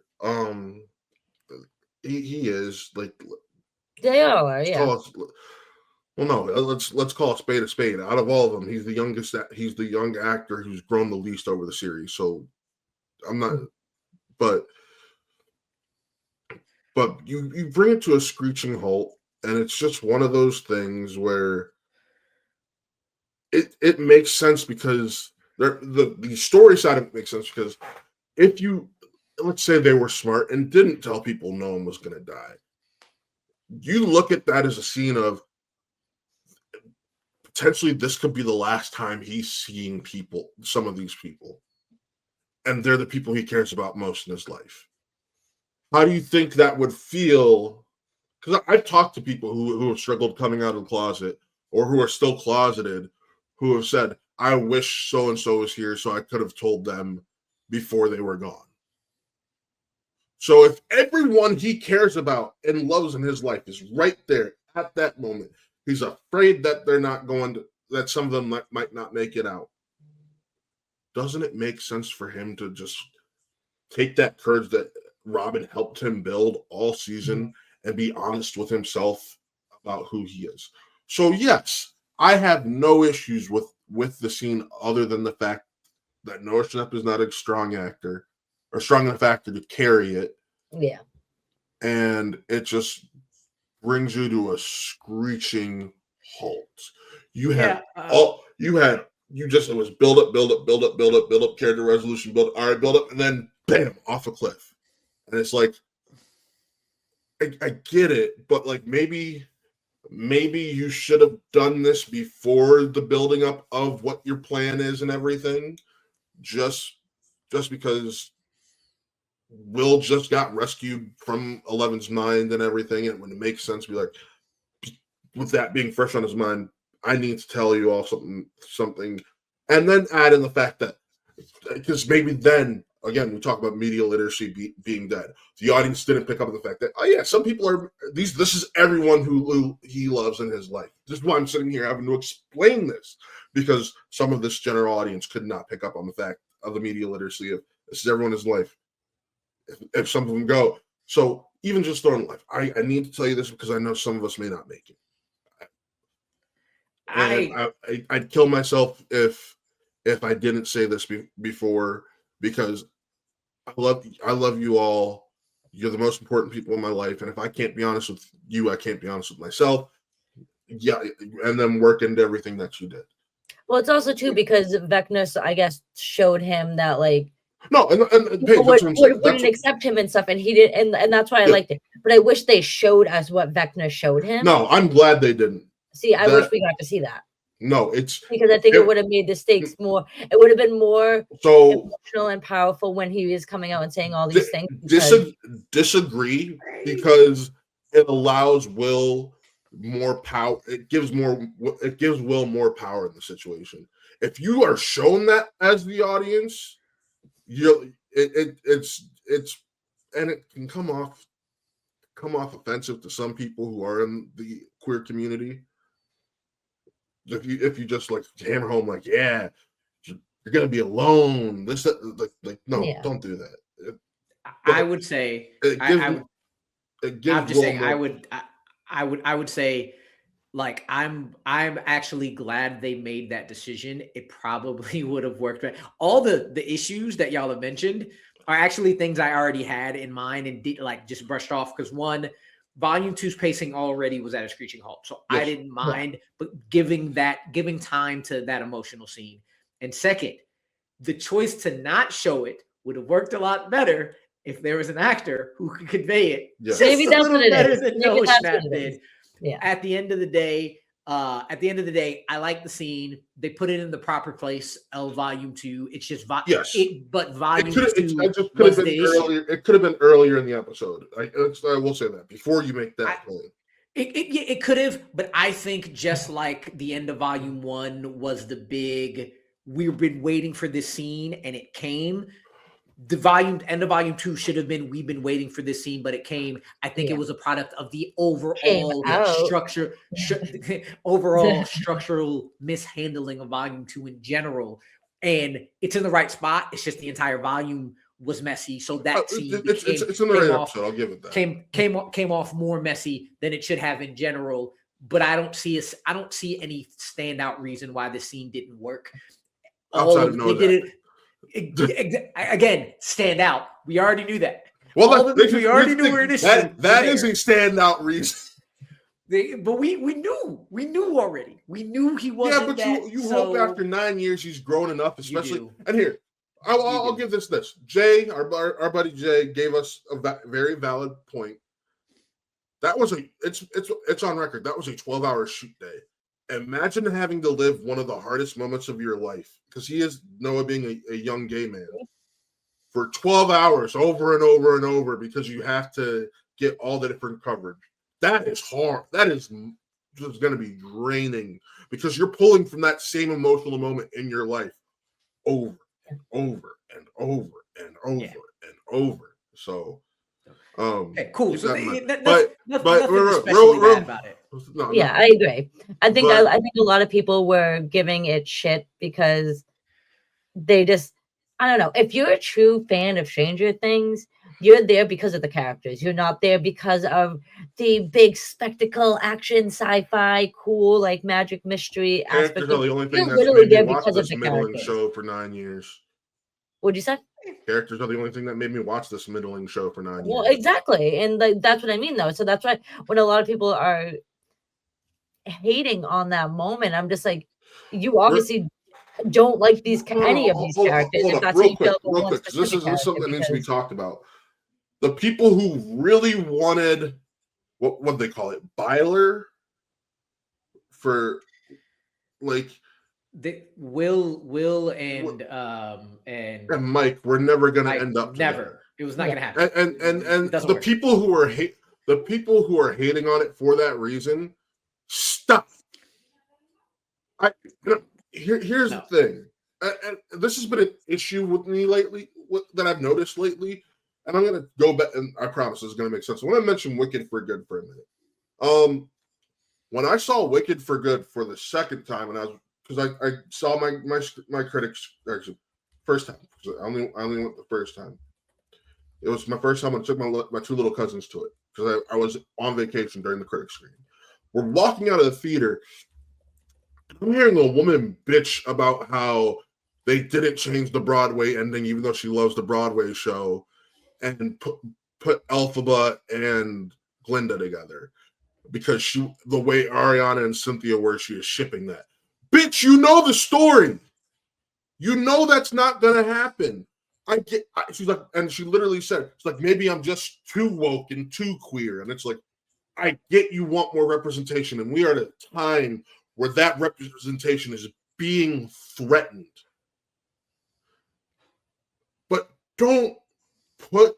He is, like, they all are, yeah. Well, no, let's call a spade. Out of all of them, he's the youngest. He's the young actor who's grown the least over the series. So I'm not, but you bring it to a screeching halt, and it's just one of those things where it makes sense, because the story side of it makes sense, because if let's say they were smart and didn't tell people no one was going to die, you look at that as a scene of potentially this could be the last time he's seeing some of these people, and they're the people he cares about most in his life. How do you think that would feel? Because I've talked to people who have struggled coming out of the closet, or who are still closeted, who have said, I wish so-and-so was here so I could have told them before they were gone. So if everyone he cares about and loves in his life is right there at that moment, he's afraid that that some of them might not make it out. Doesn't it make sense for him to just take that courage that Robin helped him build all season and be honest with himself about who he is? So yes, I have no issues with the scene, other than the fact that Noah Schnapp is not a strong actor, or strong enough actor to carry it. Yeah. And it just brings you to a screeching halt. It was build up, character resolution, build up, and then bam, off a cliff. And it's like, I get it, but like maybe you should have done this before the building up of what your plan is and everything. Just because Will just got rescued from Eleven's mind and everything, and when it makes sense, be like, with that being fresh on his mind, I need to tell you all something, and then add in the fact that, because maybe then again we talk about media literacy being dead. The audience didn't pick up on the fact that, oh yeah, some people are these. This is everyone who he loves in his life. This is why I'm sitting here having to explain this, because some of this general audience could not pick up on the fact of the media literacy of this is everyone in his life. If some of them go, so even just throwing life, I need to tell you this because I know some of us may not make it. And I'd kill myself if I didn't say this before, because I love you all. You're the most important people in my life, and if I can't be honest with you, I can't be honest with myself. Yeah, and then work into everything that you did. Well, it's also too because Vecna, I guess, showed him that like. No, and Paige, wouldn't accept him and stuff, and he did, and that's why I liked it. But I wish they showed us what Vecna showed him. No, I'm glad they didn't. See, I wish we got to see that. No, it's because I think it would have made the stakes more. It would have been more emotional and powerful when he was coming out and saying all these things. Disagree, because it allows Will more power. It gives Will more power in the situation. If you are shown that as the audience, it's and it can come off offensive to some people who are in the queer community. if you just like hammer home like, yeah, you're gonna be alone. This no, Yeah. don't do that. I would say I would say, like, I'm actually glad they made that decision. It probably would have worked. All the issues that y'all have mentioned are actually things I already had in mind and did like just brushed off, because one, Volume 2's pacing already was at a screeching halt, so Yes. I didn't mind, but giving time to that emotional scene. And second, the choice to not show it would have worked a lot better if there was an actor who could convey it Yes. just Maybe a that's little what it better is. than Maybe No that's Snap what it is. did. Yeah. At the end of the day, I like the scene. They put it in the proper place. Volume 2. It's just Yes. but Volume 2 was the issue. It could have been earlier in the episode. I will say that before you make that point. It could have, but I think just like the end of Volume 1 was the big, we've been waiting for this scene and it came. The end of Volume 2 should have been, we've been waiting for this scene, but it came. I think it was a product of the overall structure, overall structural mishandling of Volume 2 in general. And it's in the right spot. It's just the entire volume was messy. So that scene it's in the right episode. I'll give it that. Came off more messy than it should have in general. But I don't see any standout reason why this scene didn't work. Outside of no, again, stand out. We already knew that. Well, we already knew where this that is a standout reason. But we knew already. We knew he wasn't. Yeah, but you hope after 9 years he's grown enough, especially. And here, I'll give this. Jay, our buddy Jay, gave us a very valid point. That was it's on record. That was a 12-hour shoot day. Imagine having to live one of the hardest moments of your life, because he is Noah being a young gay man, for 12 hours over and over and over, because you have to get all the different coverage. That is hard. That is just going to be draining, because you're pulling from that same emotional moment in your life over and over and over and over and over. So, okay, cool. So nothing especially bad about it. Yeah, I agree. I think I think a lot of people were giving it shit because they just, I don't know. If you're a true fan of Stranger Things, you're there because of the characters. You're not there because of the big spectacle, action, sci-fi, cool, like magic mystery aspect. Characters are the only thing that's literally there because of the middling show for 9 years. What'd you say? Characters are the only thing that made me watch this middling show for 9 years. Well, exactly, and that's what I mean, though. So that's why when a lot of people are hating on that moment, I'm just like, you obviously don't like any of these characters. Hold up, real quick. This is something that needs to be talked about. The people who really wanted what they call it, Byler, for like Will and Mike were never going to end up together. Never. It was not going to happen. And the people who are hating on it for that reason, stop. Here's the thing. And this has been an issue with me lately, that I've noticed lately. And I'm going to go back, and I promise this is going to make sense. I want to mention Wicked for Good for a minute. When I saw Wicked for Good for the second time, and because I saw my critics actually first time. I only went the first time. It was my first time. I took my two little cousins to it because I was on vacation during the critic screening. We're walking out of the theater. I'm hearing a woman bitch about how they didn't change the Broadway ending, even though she loves the Broadway show, and put Elphaba and Glinda together because the way Ariana and Cynthia were, she is shipping that. Bitch, you know the story. You know that's not gonna happen. She's like, and she literally said, it's like, maybe I'm just too woke and too queer. And it's like, I get you want more representation, and we are at a time where that representation is being threatened. But don't put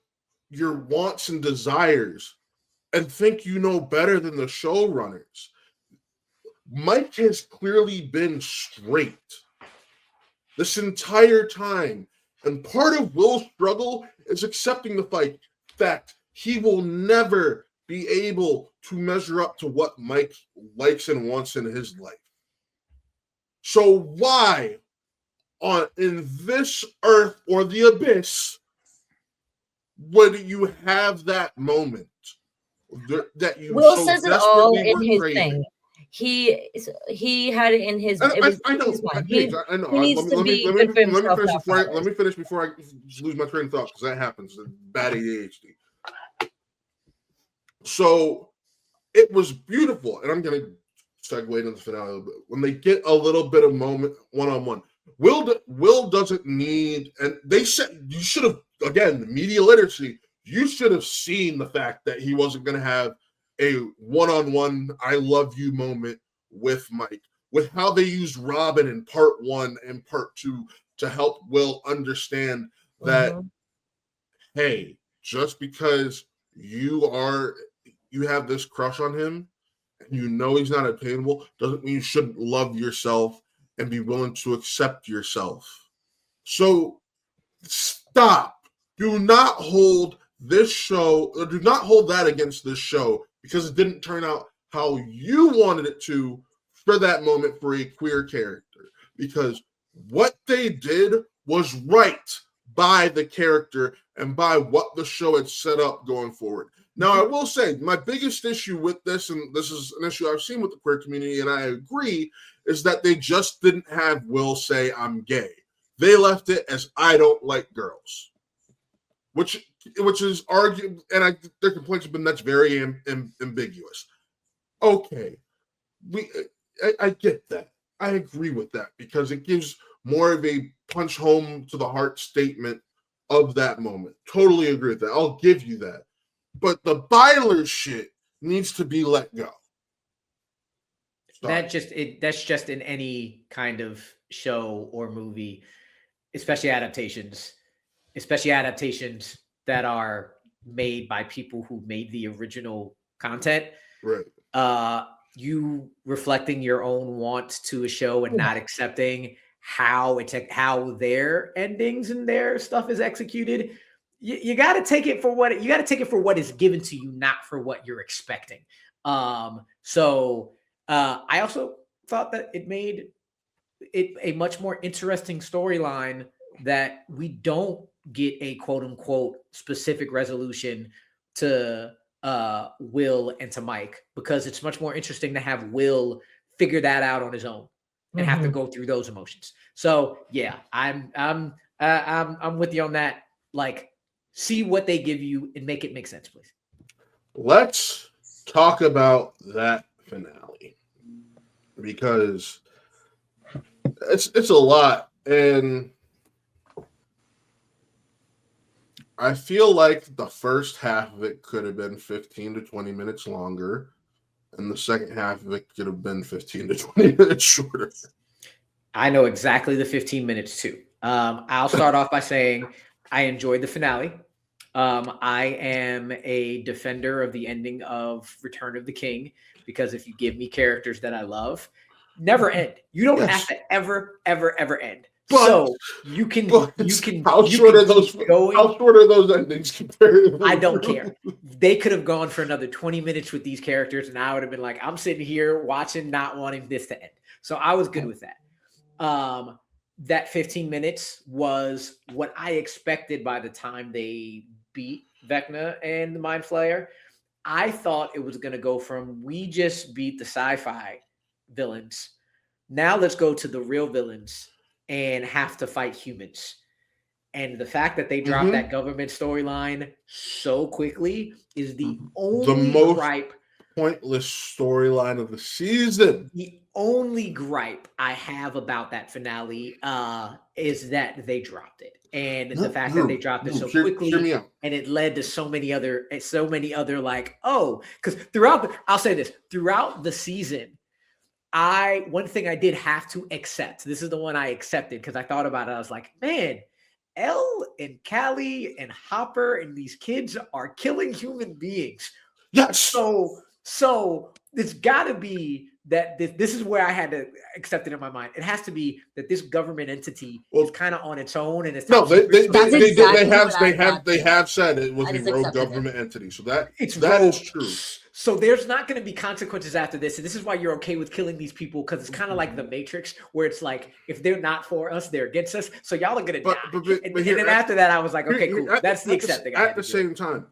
your wants and desires and think you know better than the showrunners. Mike has clearly been straight this entire time. And part of Will's struggle is accepting the fact he will never be able to measure up to what Mike likes and wants in his life. So why in this earth or the abyss would you have that moment that you Will so says it all desperately in were his craving? thing. He had it in his. And It was I in know, his mind. Paige, I know. He needs to be good for himself, not for Let others. me finish before I lose my train of thought, because that happens. Bad ADHD. So it was beautiful, and I'm going to segue into the finale a little bit. When they get a little bit of moment one-on-one, Will doesn't need, and they said you should have, again, media literacy, you should have seen the fact that he wasn't going to have a one-on-one I love you moment with Mike, with how they used Robin in part 1 and part 2 to help Will understand that, hey, just because you have this crush on him, and you know he's not attainable, doesn't mean you shouldn't love yourself and be willing to accept yourself. So stop. Do not hold this show, or do not hold that against this show because it didn't turn out how you wanted it to for that moment for a queer character. Because what they did was right by the character and by what the show had set up going forward. Now, I will say my biggest issue with this, and this is an issue I've seen with the queer community, and I agree, is that they just didn't have Will say, I'm gay. They left it as I don't like girls, which is argued, and their complaints have been that's very ambiguous. Okay, I get that. I agree with that because it gives more of a punch home to the heart statement of that moment. Totally agree with that. I'll give you that. But the Byler shit needs to be let go. That's just in any kind of show or movie, especially adaptations that are made by people who made the original content. Right. You reflecting your own wants to a show and not accepting how their endings and their stuff is executed. You got to take it for what is given to you, not for what you're expecting. So I also thought that it made it a much more interesting storyline that we don't get a quote unquote specific resolution to Will and to Mike, because it's much more interesting to have Will figure that out on his own and have to go through those emotions. So yeah, I'm with you on that. Like, see what they give you and make it make sense, please. Let's talk about that finale, because it's a lot, and I feel like the first half of it could have been 15 to 20 minutes longer, and the second half of it could have been 15 to 20 minutes shorter. I know exactly the 15 minutes too. I'll start off by saying I enjoyed the finale. I am a defender of the ending of Return of the King, because if you give me characters that I love, never end. You don't have to ever end. So you can. How short are those endings compared? I don't care. They could have gone for another 20 minutes with these characters, and I would have been like, I'm sitting here watching, not wanting this to end. So I was good with that. That 15 minutes was what I expected by the time they beat Vecna and the Mind Flayer. I thought it was going to go from, we just beat the sci-fi villains, now let's go to the real villains and have to fight humans. And the fact that they dropped that government storyline so quickly is the most pointless storyline of the season. The only gripe I have about that finale is that they dropped it, and the fact that they dropped it so quickly, and it led to so many other like, because I'll say this, throughout the season, one thing I did have to accept. This is the one I accepted because I thought about it. I was like, man, Elle and Callie and Hopper and these kids are killing human beings. Yes. So it's got to be that this is where I had to accept it in my mind. It has to be that this government entity is kind of on its own, and it's no. They have said it was a rogue government entity, so that is true. So there's not going to be consequences after this, and this is why you're okay with killing these people, because it's kind of like the Matrix, where it's like if they're not for us, they're against us. So y'all are going to die. But then after that, I was like, okay, cool. That's the accepting. At the same time,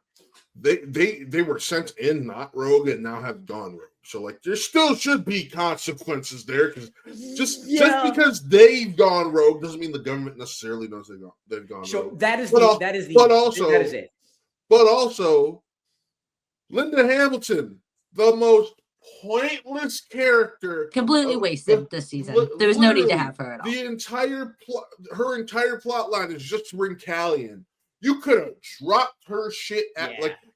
they were sent in not rogue and now have gone rogue. So like there still should be consequences there, because just because they've gone rogue doesn't mean the government necessarily knows they've gone rogue. That is it. But also, Linda Hamilton, the most pointless character, completely wasted this season. There was no need to have her at all. The entire her entire plot line is just to bring Callie in. You could have dropped her shit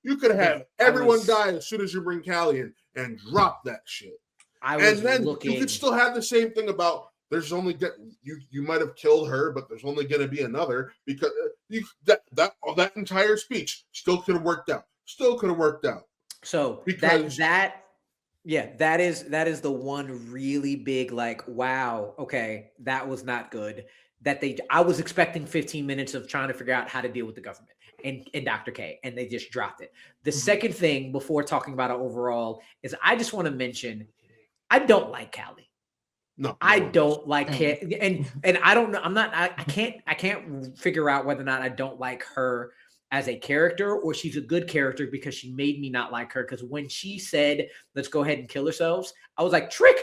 you could have everyone die as soon as you bring Callie in and drop that shit. You could still have the same thing about there's only you might have killed her, but there's only going to be another, because that entire speech still could have worked out. So because that is the one really big like, wow, okay, that was not good. I was expecting 15 minutes of trying to figure out how to deal with the government and Dr. K, and they just dropped it. The second thing before talking about it overall is I just want to mention, I don't like Callie. No, I don't like it. And I don't know. I can't figure out whether or not I don't like her as a character or she's a good character, because she made me not like her. Because when she said, let's go ahead and kill ourselves, I was like, Trick,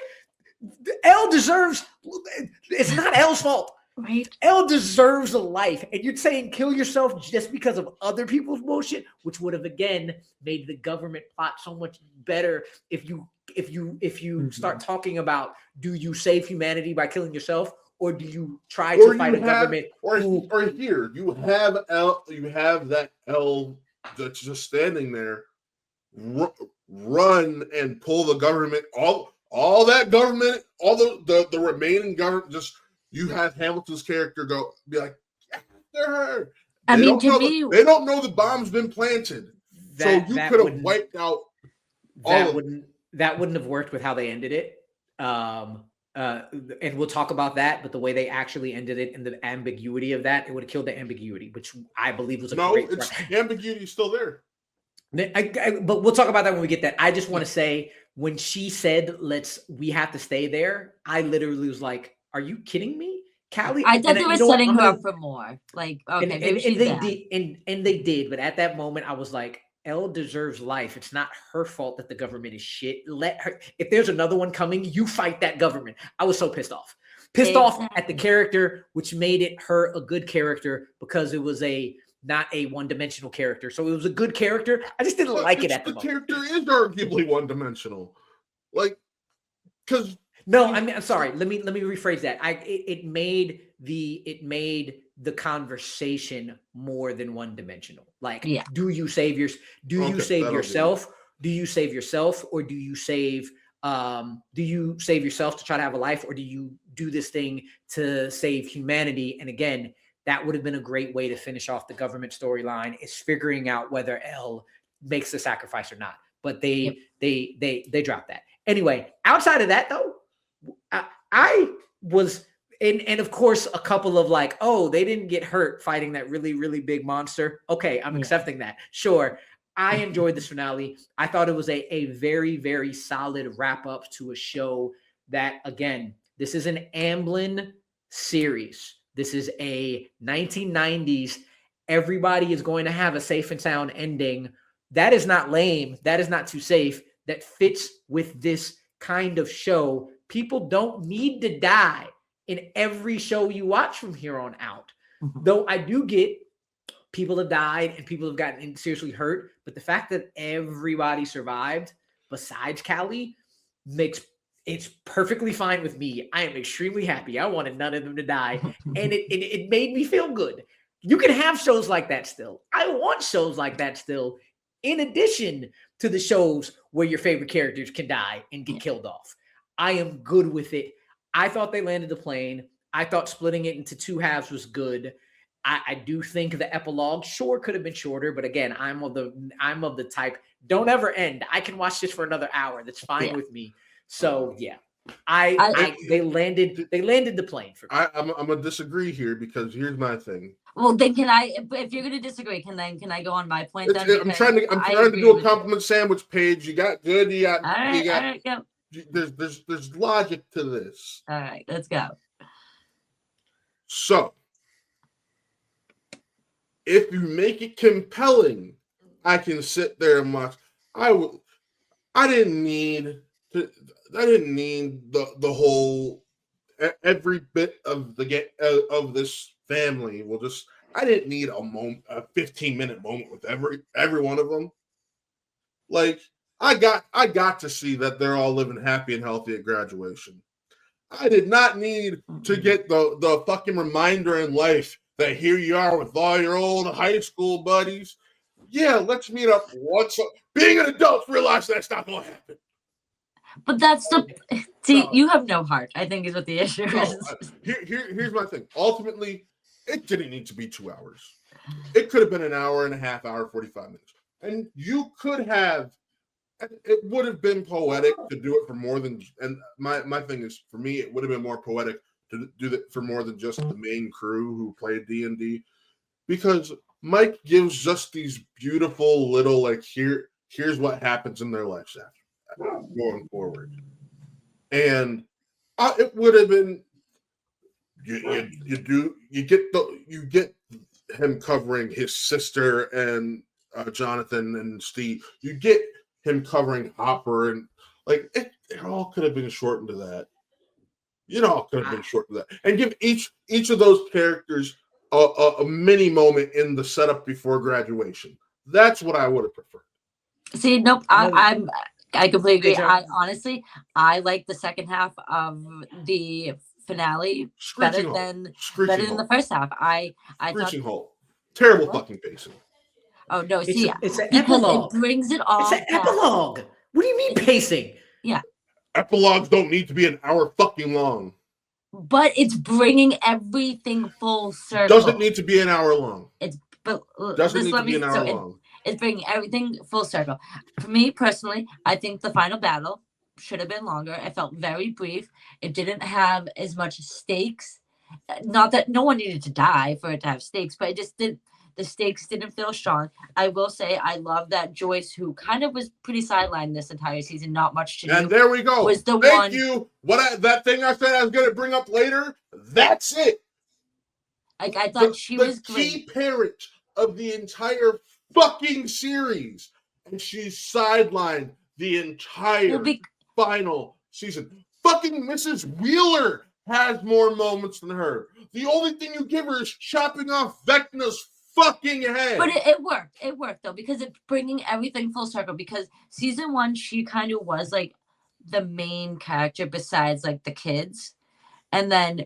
Elle deserves, it's not Elle's fault. Right. Elle deserves a life. And you're saying kill yourself just because of other people's bullshit, which would have again made the government plot so much better if you start talking about, do you save humanity by killing yourself, or do you try to fight a government? Or here you have that Elle that's just standing there, run and pull the government, all that government, all the remaining government, just. You have Hamilton's character be like, they're her. They don't know the bomb's been planted. So you could have wiped out all of it. That wouldn't have worked with how they ended it. And we'll talk about that. But the way they actually ended it and the ambiguity of that, it would have killed the ambiguity, which I believe was the ambiguity is still there. But we'll talk about that when we get that. I just want to say, when she said, we have to stay there, I literally was like, are you kidding me? Callie? I thought they were setting her up for more. Like, okay, maybe she's and they did. But at that moment, I was like, Elle deserves life. It's not her fault that the government is shit. Let her. If there's another one coming, you fight that government. I was so pissed off. Off at the character, which made it her a good character, because it was not a one-dimensional character. So it was a good character. I just didn't like it at the moment. The character is arguably one-dimensional. Like, because... No, I'm sorry. Let me rephrase that. It made the conversation more than one dimensional. Like, do you save yourself? Do you save yourself, or do you save yourself to try to have a life, or do you do this thing to save humanity? And again, that would have been a great way to finish off the government storyline, is figuring out whether Elle makes the sacrifice or not. But they dropped that. Anyway, outside of that though, I was, and of course, a couple of like, oh, they didn't get hurt fighting that really, really big monster. Okay, I'm accepting that. Sure. I enjoyed this finale. I thought it was a very, very solid wrap up to a show that, again, this is an Amblin series. This is a 1990s. Everybody is going to have a safe and sound ending. That is not lame. That is not too safe. That fits with this kind of show. People don't need to die in every show you watch from here on out. Though I do get people have died and people have gotten seriously hurt, but the fact that everybody survived besides Callie it's perfectly fine with me. I am extremely happy. I wanted none of them to die, and it made me feel good. You can have shows like that still. I want shows like that still, in addition to the shows where your favorite characters can die and get killed off. I am good with it. I thought they landed the plane. I thought splitting it into two halves was good. I do think the epilogue could have been shorter, but again, I'm of the type, don't ever end. I can watch this for another hour. That's fine with me. So yeah, they landed the plane for me. I'm gonna disagree here because here's my thing. Well, then if you're gonna disagree, can I go on my point then? I'm trying to do a compliment sandwich, Paige. You got good. All right, go. There's logic to this. All right, let's go. So, if you make it compelling, I can sit there and watch. I didn't need the whole every bit of of this family. I didn't need a 15-minute moment with every one of them. Like I got to see that they're all living happy and healthy at graduation. I did not need to get the fucking reminder in life that here you are with all your old high school buddies. Yeah, let's meet up once. Being an adult, realize that's not going to happen. But you have no heart, I think is what the issue is. Here's my thing. Ultimately, it didn't need to be 2 hours. It could have been an hour and a half, hour, 45 minutes. And you could have, it would have been poetic to do it for more than, and my thing is, for me, it would have been more poetic to do that for more than just the main crew who played D&D. Because Mike gives just these beautiful little, like, here's what happens in their lives after going forward. And it would have been, you get him covering his sister and Jonathan and Steve. You get him covering Hopper, and like it all could have been shortened to that. It all could have been shortened to that, and give each of those characters a mini moment in the setup before graduation. That's what I would have preferred. See, nope, I completely agree. I like the second half of the finale better than the first half. I thought terrible fucking pacing. Oh no! It's an epilogue. It brings it all. It's an epilogue. What do you mean pacing? Yeah. Epilogues don't need to be an hour fucking long. But it's bringing everything full circle. Doesn't need to be an hour long. Doesn't need to be an hour long. It's bringing everything full circle. For me personally, I think the final battle should have been longer. It felt very brief. It didn't have as much stakes. Not that no one needed to die for it to have stakes, but it just didn't. The stakes didn't feel strong. I will say I love that Joyce, who kind of was pretty sidelined this entire season, not much to do. And there we go. Was the Thank one. you. That thing I said I was going to bring up later, that's it. Like I thought she was the great. key parent of the entire fucking series, and she's sidelined the entire final season. Fucking Mrs. Wheeler has more moments than her. The only thing you give her is chopping off Vecna's fucking head. But it worked. It worked though, because it's bringing everything full circle. Because season 1, she kind of was like the main character besides like the kids, and then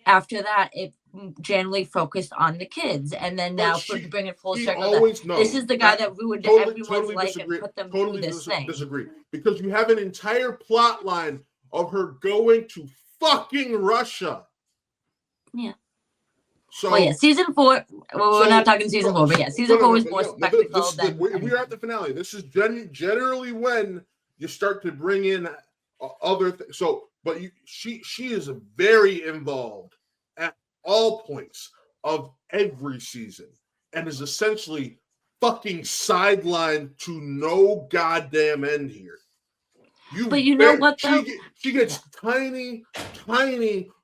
after that, it generally focused on the kids. And then now to bring it full circle, this is the guy that ruined everyone's life and put them through this thing. Disagree, because you have an entire plot line of her going to fucking Russia. Yeah. So, season 4. Well, we're not talking season 4, but yeah, season 4 was more spectacle. We're at the finale. This is generally when you start to bring in other things. So, but she is very involved at all points of every season, and is essentially fucking sidelined to no goddamn end here. But you know what, though? She gets tiny,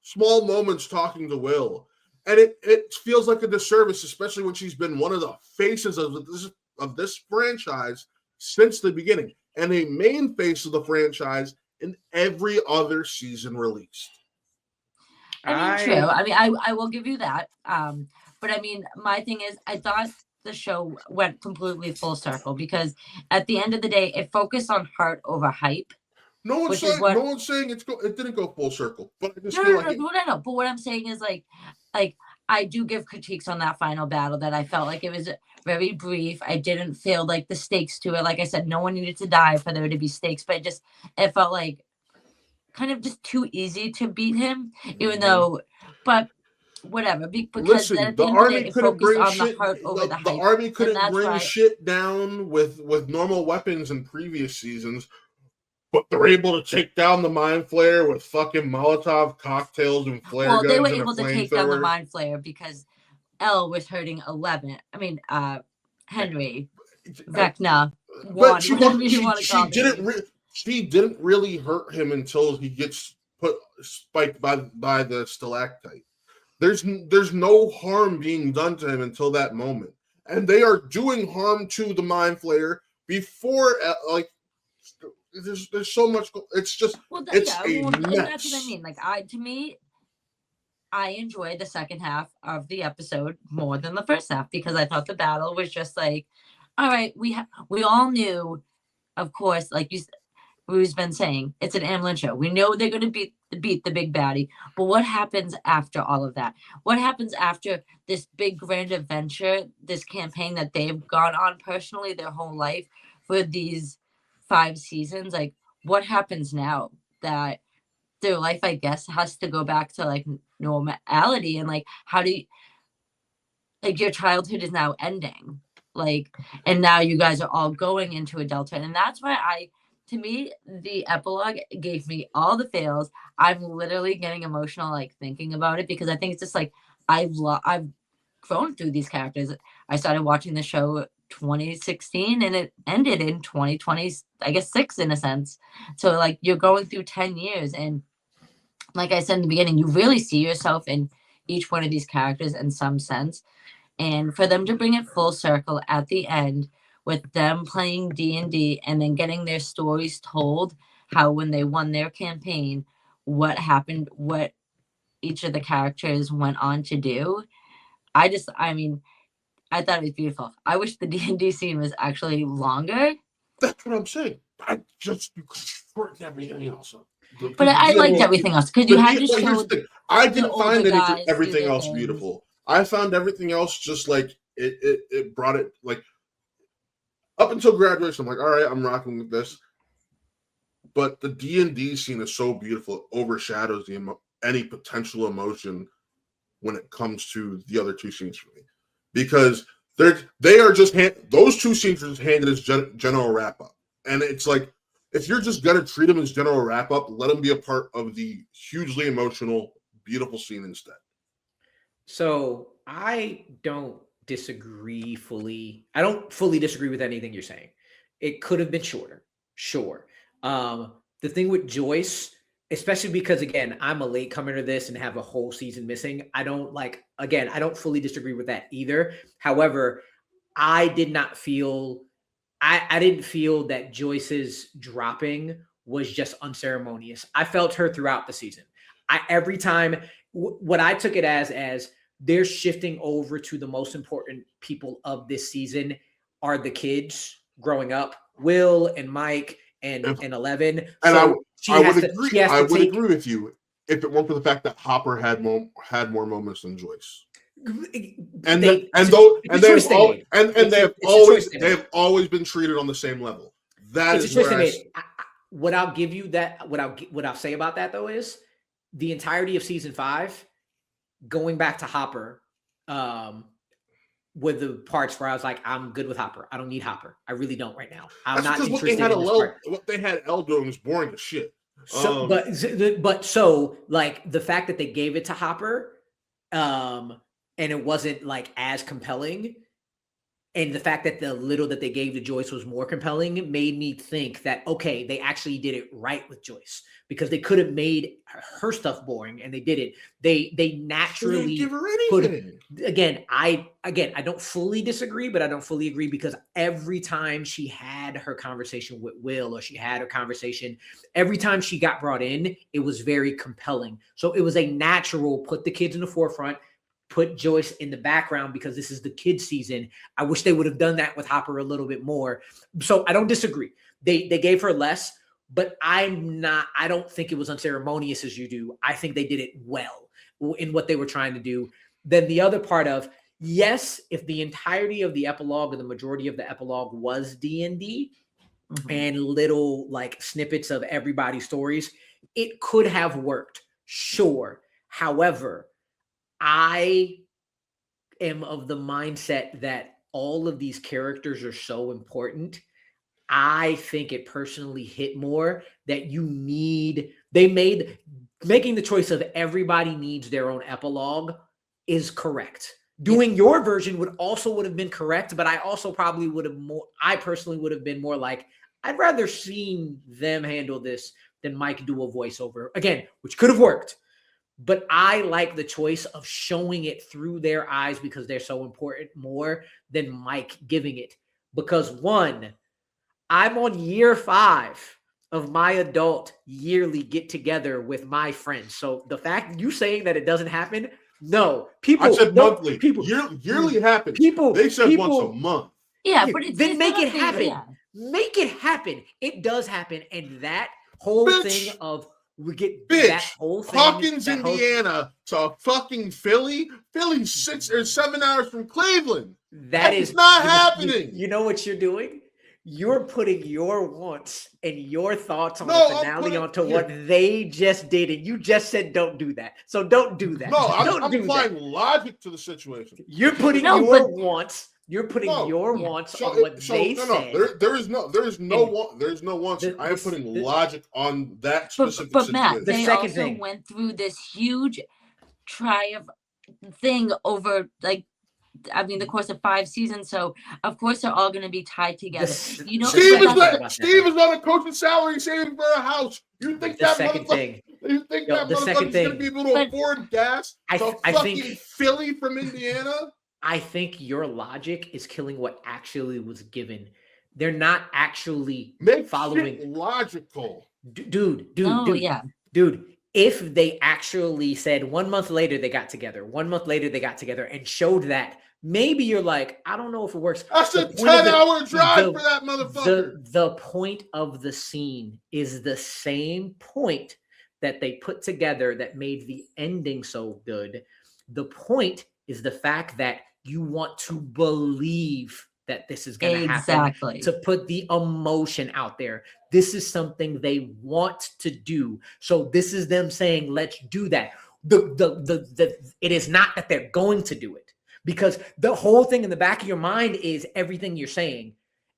small moments talking to Will. And it feels like a disservice, especially when she's been one of the faces of this franchise since the beginning, and a main face of the franchise in every other season released. I mean, true. I mean, I will give you that. But I mean, my thing is, I thought the show went completely full circle, because at the end of the day, it focused on heart over hype. No one's saying it didn't go full circle, but I just feel like no. But what I'm saying is, like I do give critiques on that final battle, that I felt like it was very brief. I didn't feel like the stakes to it. Like I said, no one needed to die for there to be stakes, but it felt like kind of just too easy to beat him, even though. But whatever, because listen, the army couldn't bring shit. The army couldn't bring shit down with normal weapons in previous seasons. but they're able to take down the Mind Flayer with fucking Molotov cocktails and flare guns. They were and able to take down the Mind Flayer because Elle was hurting 11. I mean, Henry, Vecna, but she didn't really hurt him until he gets spiked by the stalactite. There's no harm being done to him until that moment, and they are doing harm to the Mind Flayer before there's so much. It's just mess. And that's what I mean. Like I enjoyed the second half of the episode more than the first half because I thought the battle was just like, all right, we all knew, of course, like we've been saying, it's an Amblin show. We know they're going to beat the big baddie, but what happens after all of that? What happens after this big grand adventure, this campaign that they've gone on personally their whole life for these 5 seasons? Like, what happens now that their life, I guess, has to go back to like normality? And like, how do you, like, your childhood is now ending, like, and now you guys are all going into adulthood. And that's why to me, the epilogue gave me all the feels. I'm literally getting emotional, like, thinking about it, because I think it's just like, I've grown through these characters. I started watching the show 2016 and it ended in 2020, I guess 6 in a sense. So like, you're going through 10 years. And like I said in the beginning, you really see yourself in each one of these characters in some sense. And for them to bring it full circle at the end with them playing D&D and then getting their stories told, how when they won their campaign, what happened, what each of the characters went on to do. I thought it was beautiful. I wish the D&D scene was actually longer. That's what I'm saying. I just shorten everything else up. But I liked everything else because you had to show. I didn't find everything else beautiful. I found everything else just like it brought it like up until graduation. I'm like, all right, I'm rocking with this. But the D&D scene is so beautiful; it overshadows any potential emotion when it comes to the other 2 scenes for me, because they are just those 2 scenes are just handed as general wrap up, and it's like, if you're just gonna treat them as general wrap up, let them be a part of the hugely emotional, beautiful scene instead. So I don't disagree fully. I don't fully disagree with anything you're saying. It could have been shorter, sure. The thing with Joyce, especially because, again, I'm a latecomer to this and have a whole season missing, I don't fully disagree with that either. However, I didn't feel that Joyce's dropping was just unceremonious. I felt her throughout the season. Every time, what I took it as they're shifting over to the most important people of this season are the kids growing up, Will and Mike and 11. And I would agree with you if it weren't for the fact that Hopper had more moments than Joyce. They have always been treated on the same level. That is what I'll give you. What I'll say about that though is the entirety of season 5, going back to Hopper, with the parts where I was like, I'm good with Hopper. I don't need Hopper. I really don't right now. I'm not interested in this part. What they had Elle doing was boring as shit. So, but like the fact that they gave it to Hopper, and it wasn't like as compelling, and the fact that the little that they gave to Joyce was more compelling made me think that, okay, they actually did it right with Joyce, because they could have made her stuff boring and they didn't. They naturally give her anything. Again, I don't fully disagree, but I don't fully agree, because every time she had her conversation with Will, or she had a conversation, every time she got brought in, it was very compelling. So it was a natural, put the kids in the forefront, put Joyce in the background, because this is the kids season. I wish they would have done that with Hopper a little bit more. So I don't disagree. They gave her less, but I don't think it was unceremonious as you do. I think they did it well in what they were trying to do. Then the other part of, yes, if the entirety of the epilogue or the majority of the epilogue was D&D and little like snippets of everybody's stories, it could have worked. Sure. However, I am of the mindset that all of these characters are so important. I think it personally hit more that making the choice of everybody needs their own epilogue is correct. Doing your version would have been correct, but I also probably I personally would have been more like, I'd rather seen them handle this than Mike do a voiceover again, which could have worked. But I like the choice of showing it through their eyes because they're so important more than Mike giving it. Because one, I'm on year 5 of my adult yearly get together with my friends. So the fact you saying that it doesn't happen, no. People, I said monthly. People, yearly happens. They said once a month. Yeah, but then make it happen. Yeah. Make it happen. It does happen. And that whole thing of we get that whole thing. Hawkins, Indiana to fucking Philly. Philly's 6 or 7 hours from Cleveland. That is not happening. You know what you're doing? You're putting your wants and your thoughts on the finale onto what they just did, and you just said don't do that. So don't do that. No, I'm applying logic to the situation. You're putting your wants. You're putting your wants on what they said. There is no wants. I am putting logic on that specific but situation. Matt, they also went through this huge thing over the course of 5 seasons. So of course they're all going to be tied together. Steve is on a coaching salary saving for a house. You think that motherfucker? You think that motherfucker's going to be able to afford gas to fucking Philly from Indiana? I think your logic is killing what actually was given. They're not actually following shit logical. Dude. If they actually said 1 month later they got together, 1 month later they got together and showed that, maybe you're like, I don't know if it works. That's a 10-hour drive for that motherfucker. The point of the scene is the same point that they put together that made the ending so good. The point is the fact that you want to believe that this is going to happen, to put the emotion out there. This is something they want to do. So this is them saying, let's do that. It is not that they're going to do it, because the whole thing in the back of your mind is everything you're saying.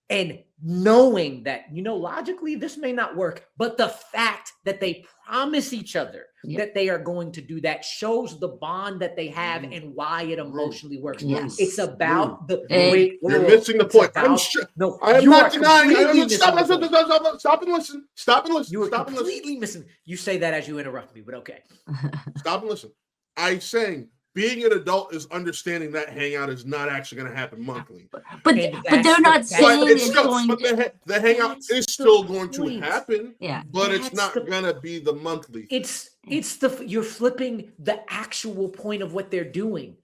And knowing that, logically this may not work, but the fact that they promise each other that they are going to do that shows the bond that they have and why it emotionally works. Yes. It's about the great world. You're missing the point. I am not denying. Stop and listen. You are completely missing. You say that as you interrupt me, but okay. Stop and listen. I'm saying being an adult is understanding that hangout is not actually going to happen monthly. But they're not saying it's going to... The hangout is still going to happen. Yeah. But it's not going to be the monthly. You're flipping the actual point of what they're doing.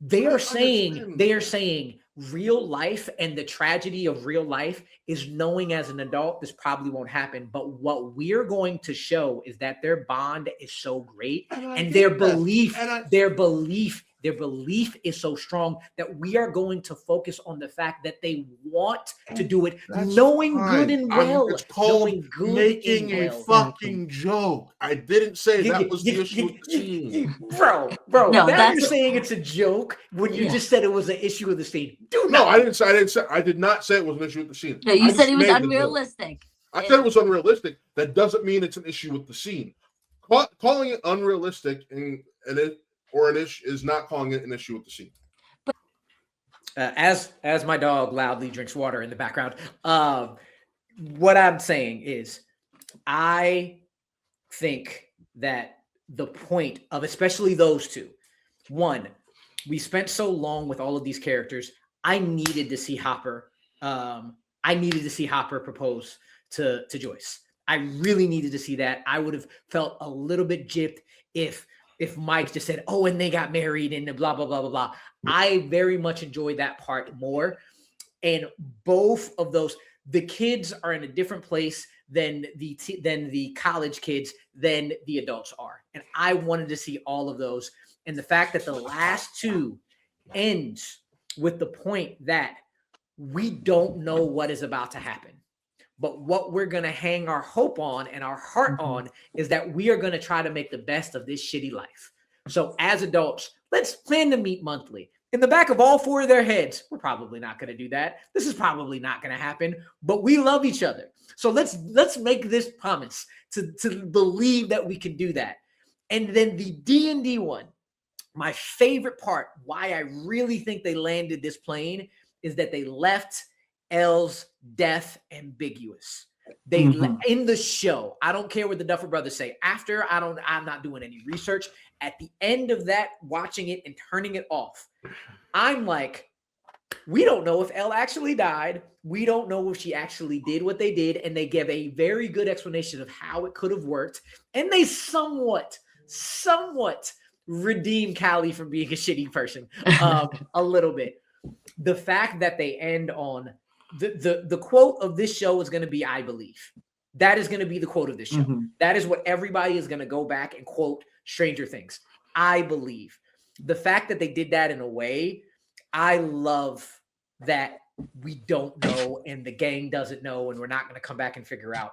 They are saying real life and the tragedy of real life is knowing as an adult this probably won't happen, but what we're going to show is that their bond is so great and their belief is so strong that we are going to focus on the fact that they want to do it, knowing good and well. It's called making a fucking joke. I didn't say that was the issue with the scene. Bro. No, now you're saying it's a joke when you just said it was an issue of the scene. I did not say it was an issue with the scene. No, you said it was unrealistic. I said it was unrealistic. That doesn't mean it's an issue with the scene. Calling it unrealistic is not calling it an issue with the scene. As my dog loudly drinks water in the background, what I'm saying is, I think that the point of especially those two, one, we spent so long with all of these characters. I needed to see Hopper. I needed to see Hopper propose to Joyce. I really needed to see that. I would have felt a little bit gypped if Mike just said, "Oh, and they got married," and blah blah blah blah blah. I very much enjoyed that part more. And both of those, the kids are in a different place than the college kids than the adults are, and I wanted to see all of those. And the fact that the last two ends with the point that we don't know what is about to happen, but what we're going to hang our hope on and our heart on is that we are going to try to make the best of this shitty life. So as adults, let's plan to meet monthly. in the back of all four of their heads, we're probably not going to do that. This is probably not going to happen, but we love each other. So let's make this promise to believe that we can do that. And then the D&D one, my favorite part, why I really think they landed this plane, is that they left Elle's death ambiguous. They in the show, I don't care what the Duffer Brothers say. After, I'm not doing any research. At the end of that, watching it and turning it off, I'm like, we don't know if Elle actually died. We don't know if she actually did what they did. And they give a very good explanation of how it could have worked. And they somewhat redeem Callie from being a shitty person a little bit. The fact that they end on the quote of this show is going to be, I believe. That is going to be the quote of this show. That is what everybody is going to go back and quote Stranger Things. I believe. The fact that they did that in a way, I love that we don't know and the gang doesn't know and we're not going to come back and figure out.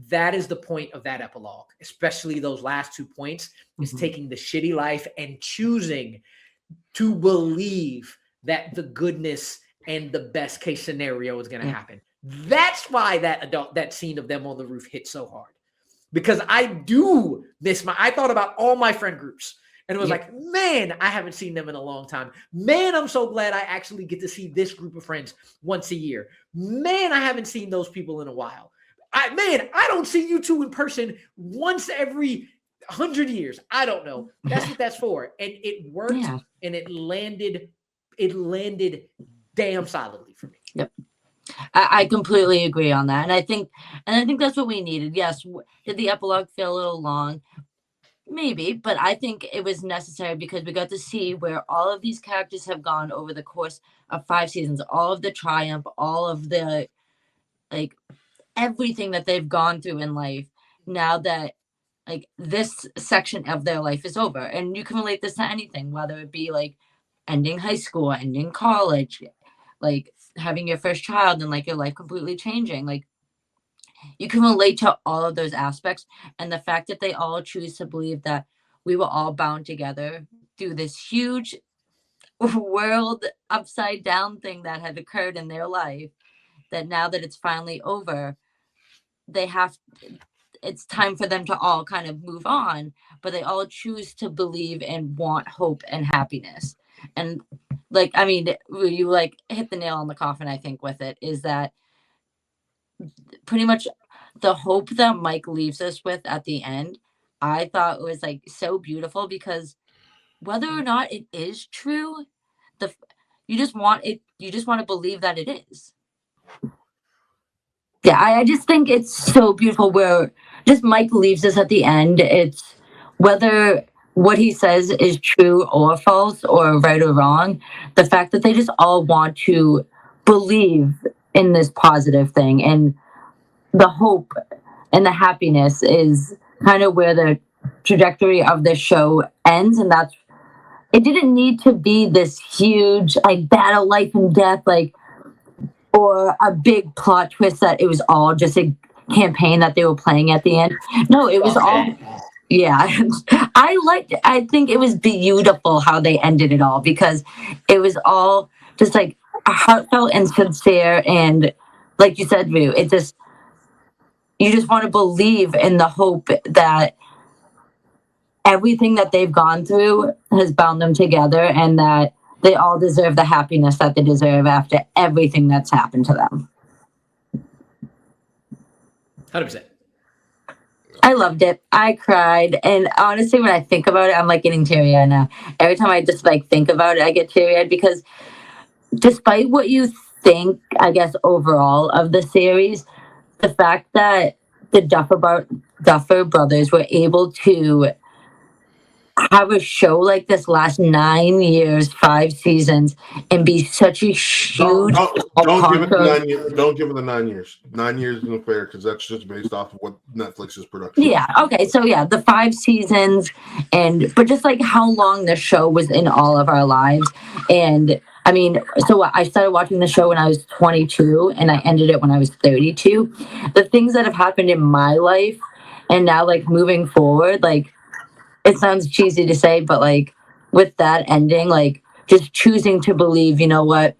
That is the point of that epilogue, especially those last 2 points, is taking the shitty life and choosing to believe that the goodness and the best case scenario is going to happen. That's why that scene of them on the roof hit so hard, because I do miss I thought about all my friend groups and it was like, man, I haven't seen them in a long time. Man, I'm so glad I actually get to see this group of friends once a year. Man, I haven't seen those people in a while. I don't see you two in person once every 100 years. I don't know. That's what that's for. And it worked and it landed damn solidly for me. Yep. I completely agree on that. And I think that's what we needed. Yes. Did the epilogue feel a little long? Maybe, but I think it was necessary because we got to see where all of these characters have gone over the course of 5 seasons, all of the triumph, all of the, like, everything that they've gone through in life, now that, like, this section of their life is over. And you can relate this to anything, whether it be, like, ending high school, ending college, like, having your first child and, like, your life completely changing. Like, you can relate to all of those aspects. And the fact that they all choose to believe that we were all bound together through this huge world upside down thing that had occurred in their life, that now that it's finally over, it's time for them to all kind of move on, but they all choose to believe and want hope and happiness. And, like, I mean, you, like, hit the nail on the coffin, I think, with it, is that pretty much the hope that Mike leaves us with at the end, I thought was, like, so beautiful, because whether or not it is true, you just want to believe that it is. Yeah, I just think it's so beautiful where just Mike leaves us at the end. It's whether what he says is true or false or right or wrong, the fact that they just all want to believe in this positive thing, and the hope and the happiness is kind of where the trajectory of this show ends. And it didn't need to be this huge, like, battle, life and death, like, or a big plot twist that it was all just a campaign that they were playing at the end. No, it was all, I think it was beautiful how they ended it all, because it was all just, like, heartfelt and sincere. And like you said, Rue, you just want to believe in the hope that everything that they've gone through has bound them together, and that they all deserve the happiness that they deserve after everything that's happened to them. 100%. I loved it. I cried. And honestly, when I think about it, I'm, like, getting teary-eyed now. Every time I just, like, think about it, I get teary-eyed, because despite what you think, I guess, overall of the series, the fact that the Duffer Brothers were able to have a show like this last 9 years, 5 seasons, and be such a huge. Don't give it the 9 years. Don't give it the 9 years. 9 years isn't fair, because that's just based off of what Netflix's production. Yeah. Okay. So yeah, the 5 seasons, but just, like, how long the show was in all of our lives. And I mean, so I started watching the show when I was 22, and I ended it when I was 32. The things that have happened in my life, and now, like, moving forward, like, it sounds cheesy to say, but, like, with that ending, like, just choosing to believe, you know what,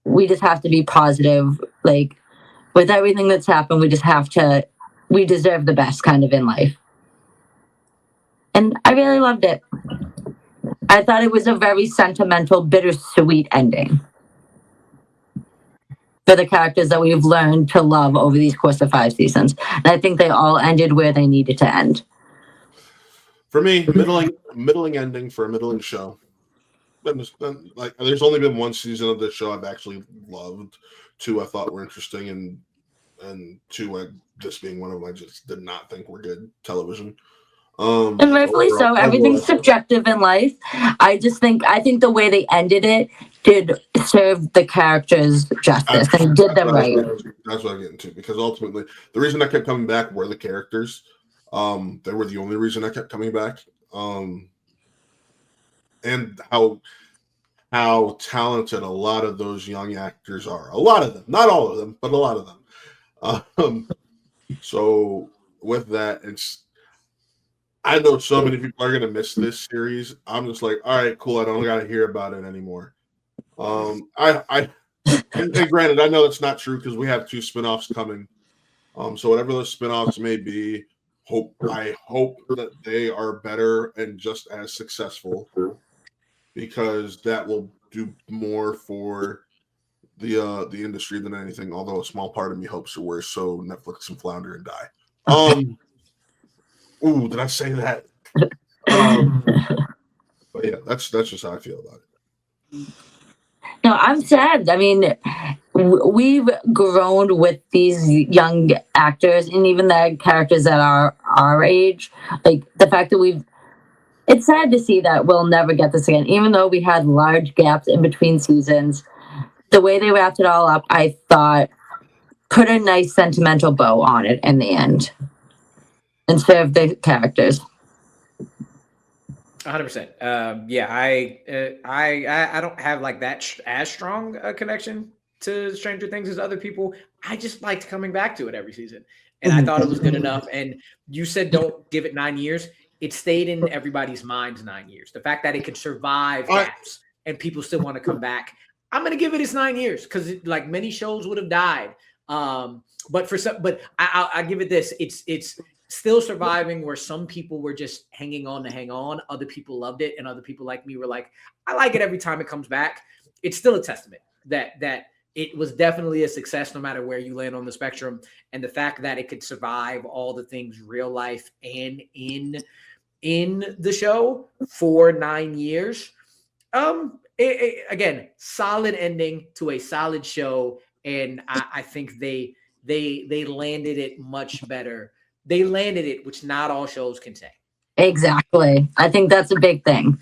we just have to be positive. Like, with everything that's happened, we deserve the best kind of in life. And I really loved it. I thought it was a very sentimental, bittersweet ending for the characters that we've learned to love over these course of 5 seasons. And I think they all ended where they needed to end. For me, middling ending for a middling show. There's only been 1 season of this show I've actually loved. 2 I thought were interesting, and 2 just being one of them I just did not think were good television. And rightfully so. Everything's subjective in life. I think the way they ended it did serve the characters justice and did them right. That's what I'm getting to, because ultimately the reason I kept coming back were the characters. They were the only reason I kept coming back. And how talented a lot of those young actors are. A lot of them, not all of them, but a lot of them. So with that, I know so many people are going to miss this series. I'm just like, all right, cool. I don't got to hear about it anymore. And granted, I know that's not true because we have 2 spinoffs coming. So whatever those spinoffs may be, I hope that they are better and just as successful, because that will do more for the industry than anything. Although a small part of me hopes it worse, so Netflix can flounder and die. Ooh, did I say that? But yeah, that's just how I feel about it. No, I'm sad. I mean, we've grown with these young actors, and even the characters that are our age. Like, the fact that it's sad to see that we'll never get this again, even though we had large gaps in between seasons. The way they wrapped it all up, I thought, put a nice sentimental bow on it in the end and served the characters. 100%. Yeah, I don't have like that as strong a connection to Stranger Things as other people. I just liked coming back to it every season, and I thought it was good enough. And you said don't give it 9 years. It stayed in everybody's minds 9 years. The fact that it could survive gaps and people still want to come back, I'm gonna give it its 9 years, because like many shows would have died. But I give it this. It's still surviving, where some people were just hanging on to hang on. Other people loved it, and other people like me were like, I like it every time it comes back. It's still a testament that it was definitely a success no matter where you land on the spectrum. And the fact that it could survive all the things real life and in the show for 9 years. Again, solid ending to a solid show. And I think they landed it much better. They landed it, which not all shows can say. Exactly. I think that's a big thing.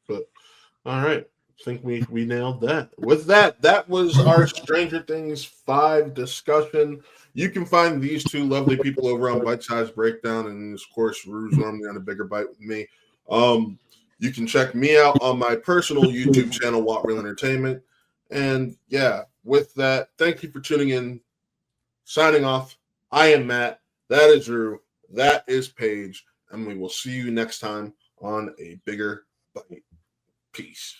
But all right, I think we nailed that. With that was our Stranger Things 5 discussion. You can find these 2 lovely people over on Bitesize Breakdown, and of course, Rue's normally on a bigger bite with me. You can check me out on my personal YouTube channel, What Real Entertainment. And yeah, with that, thank you for tuning in. Signing off. I am Matt. That is Rue. That is Paige. And we will see you next time on a bigger bite. Peace.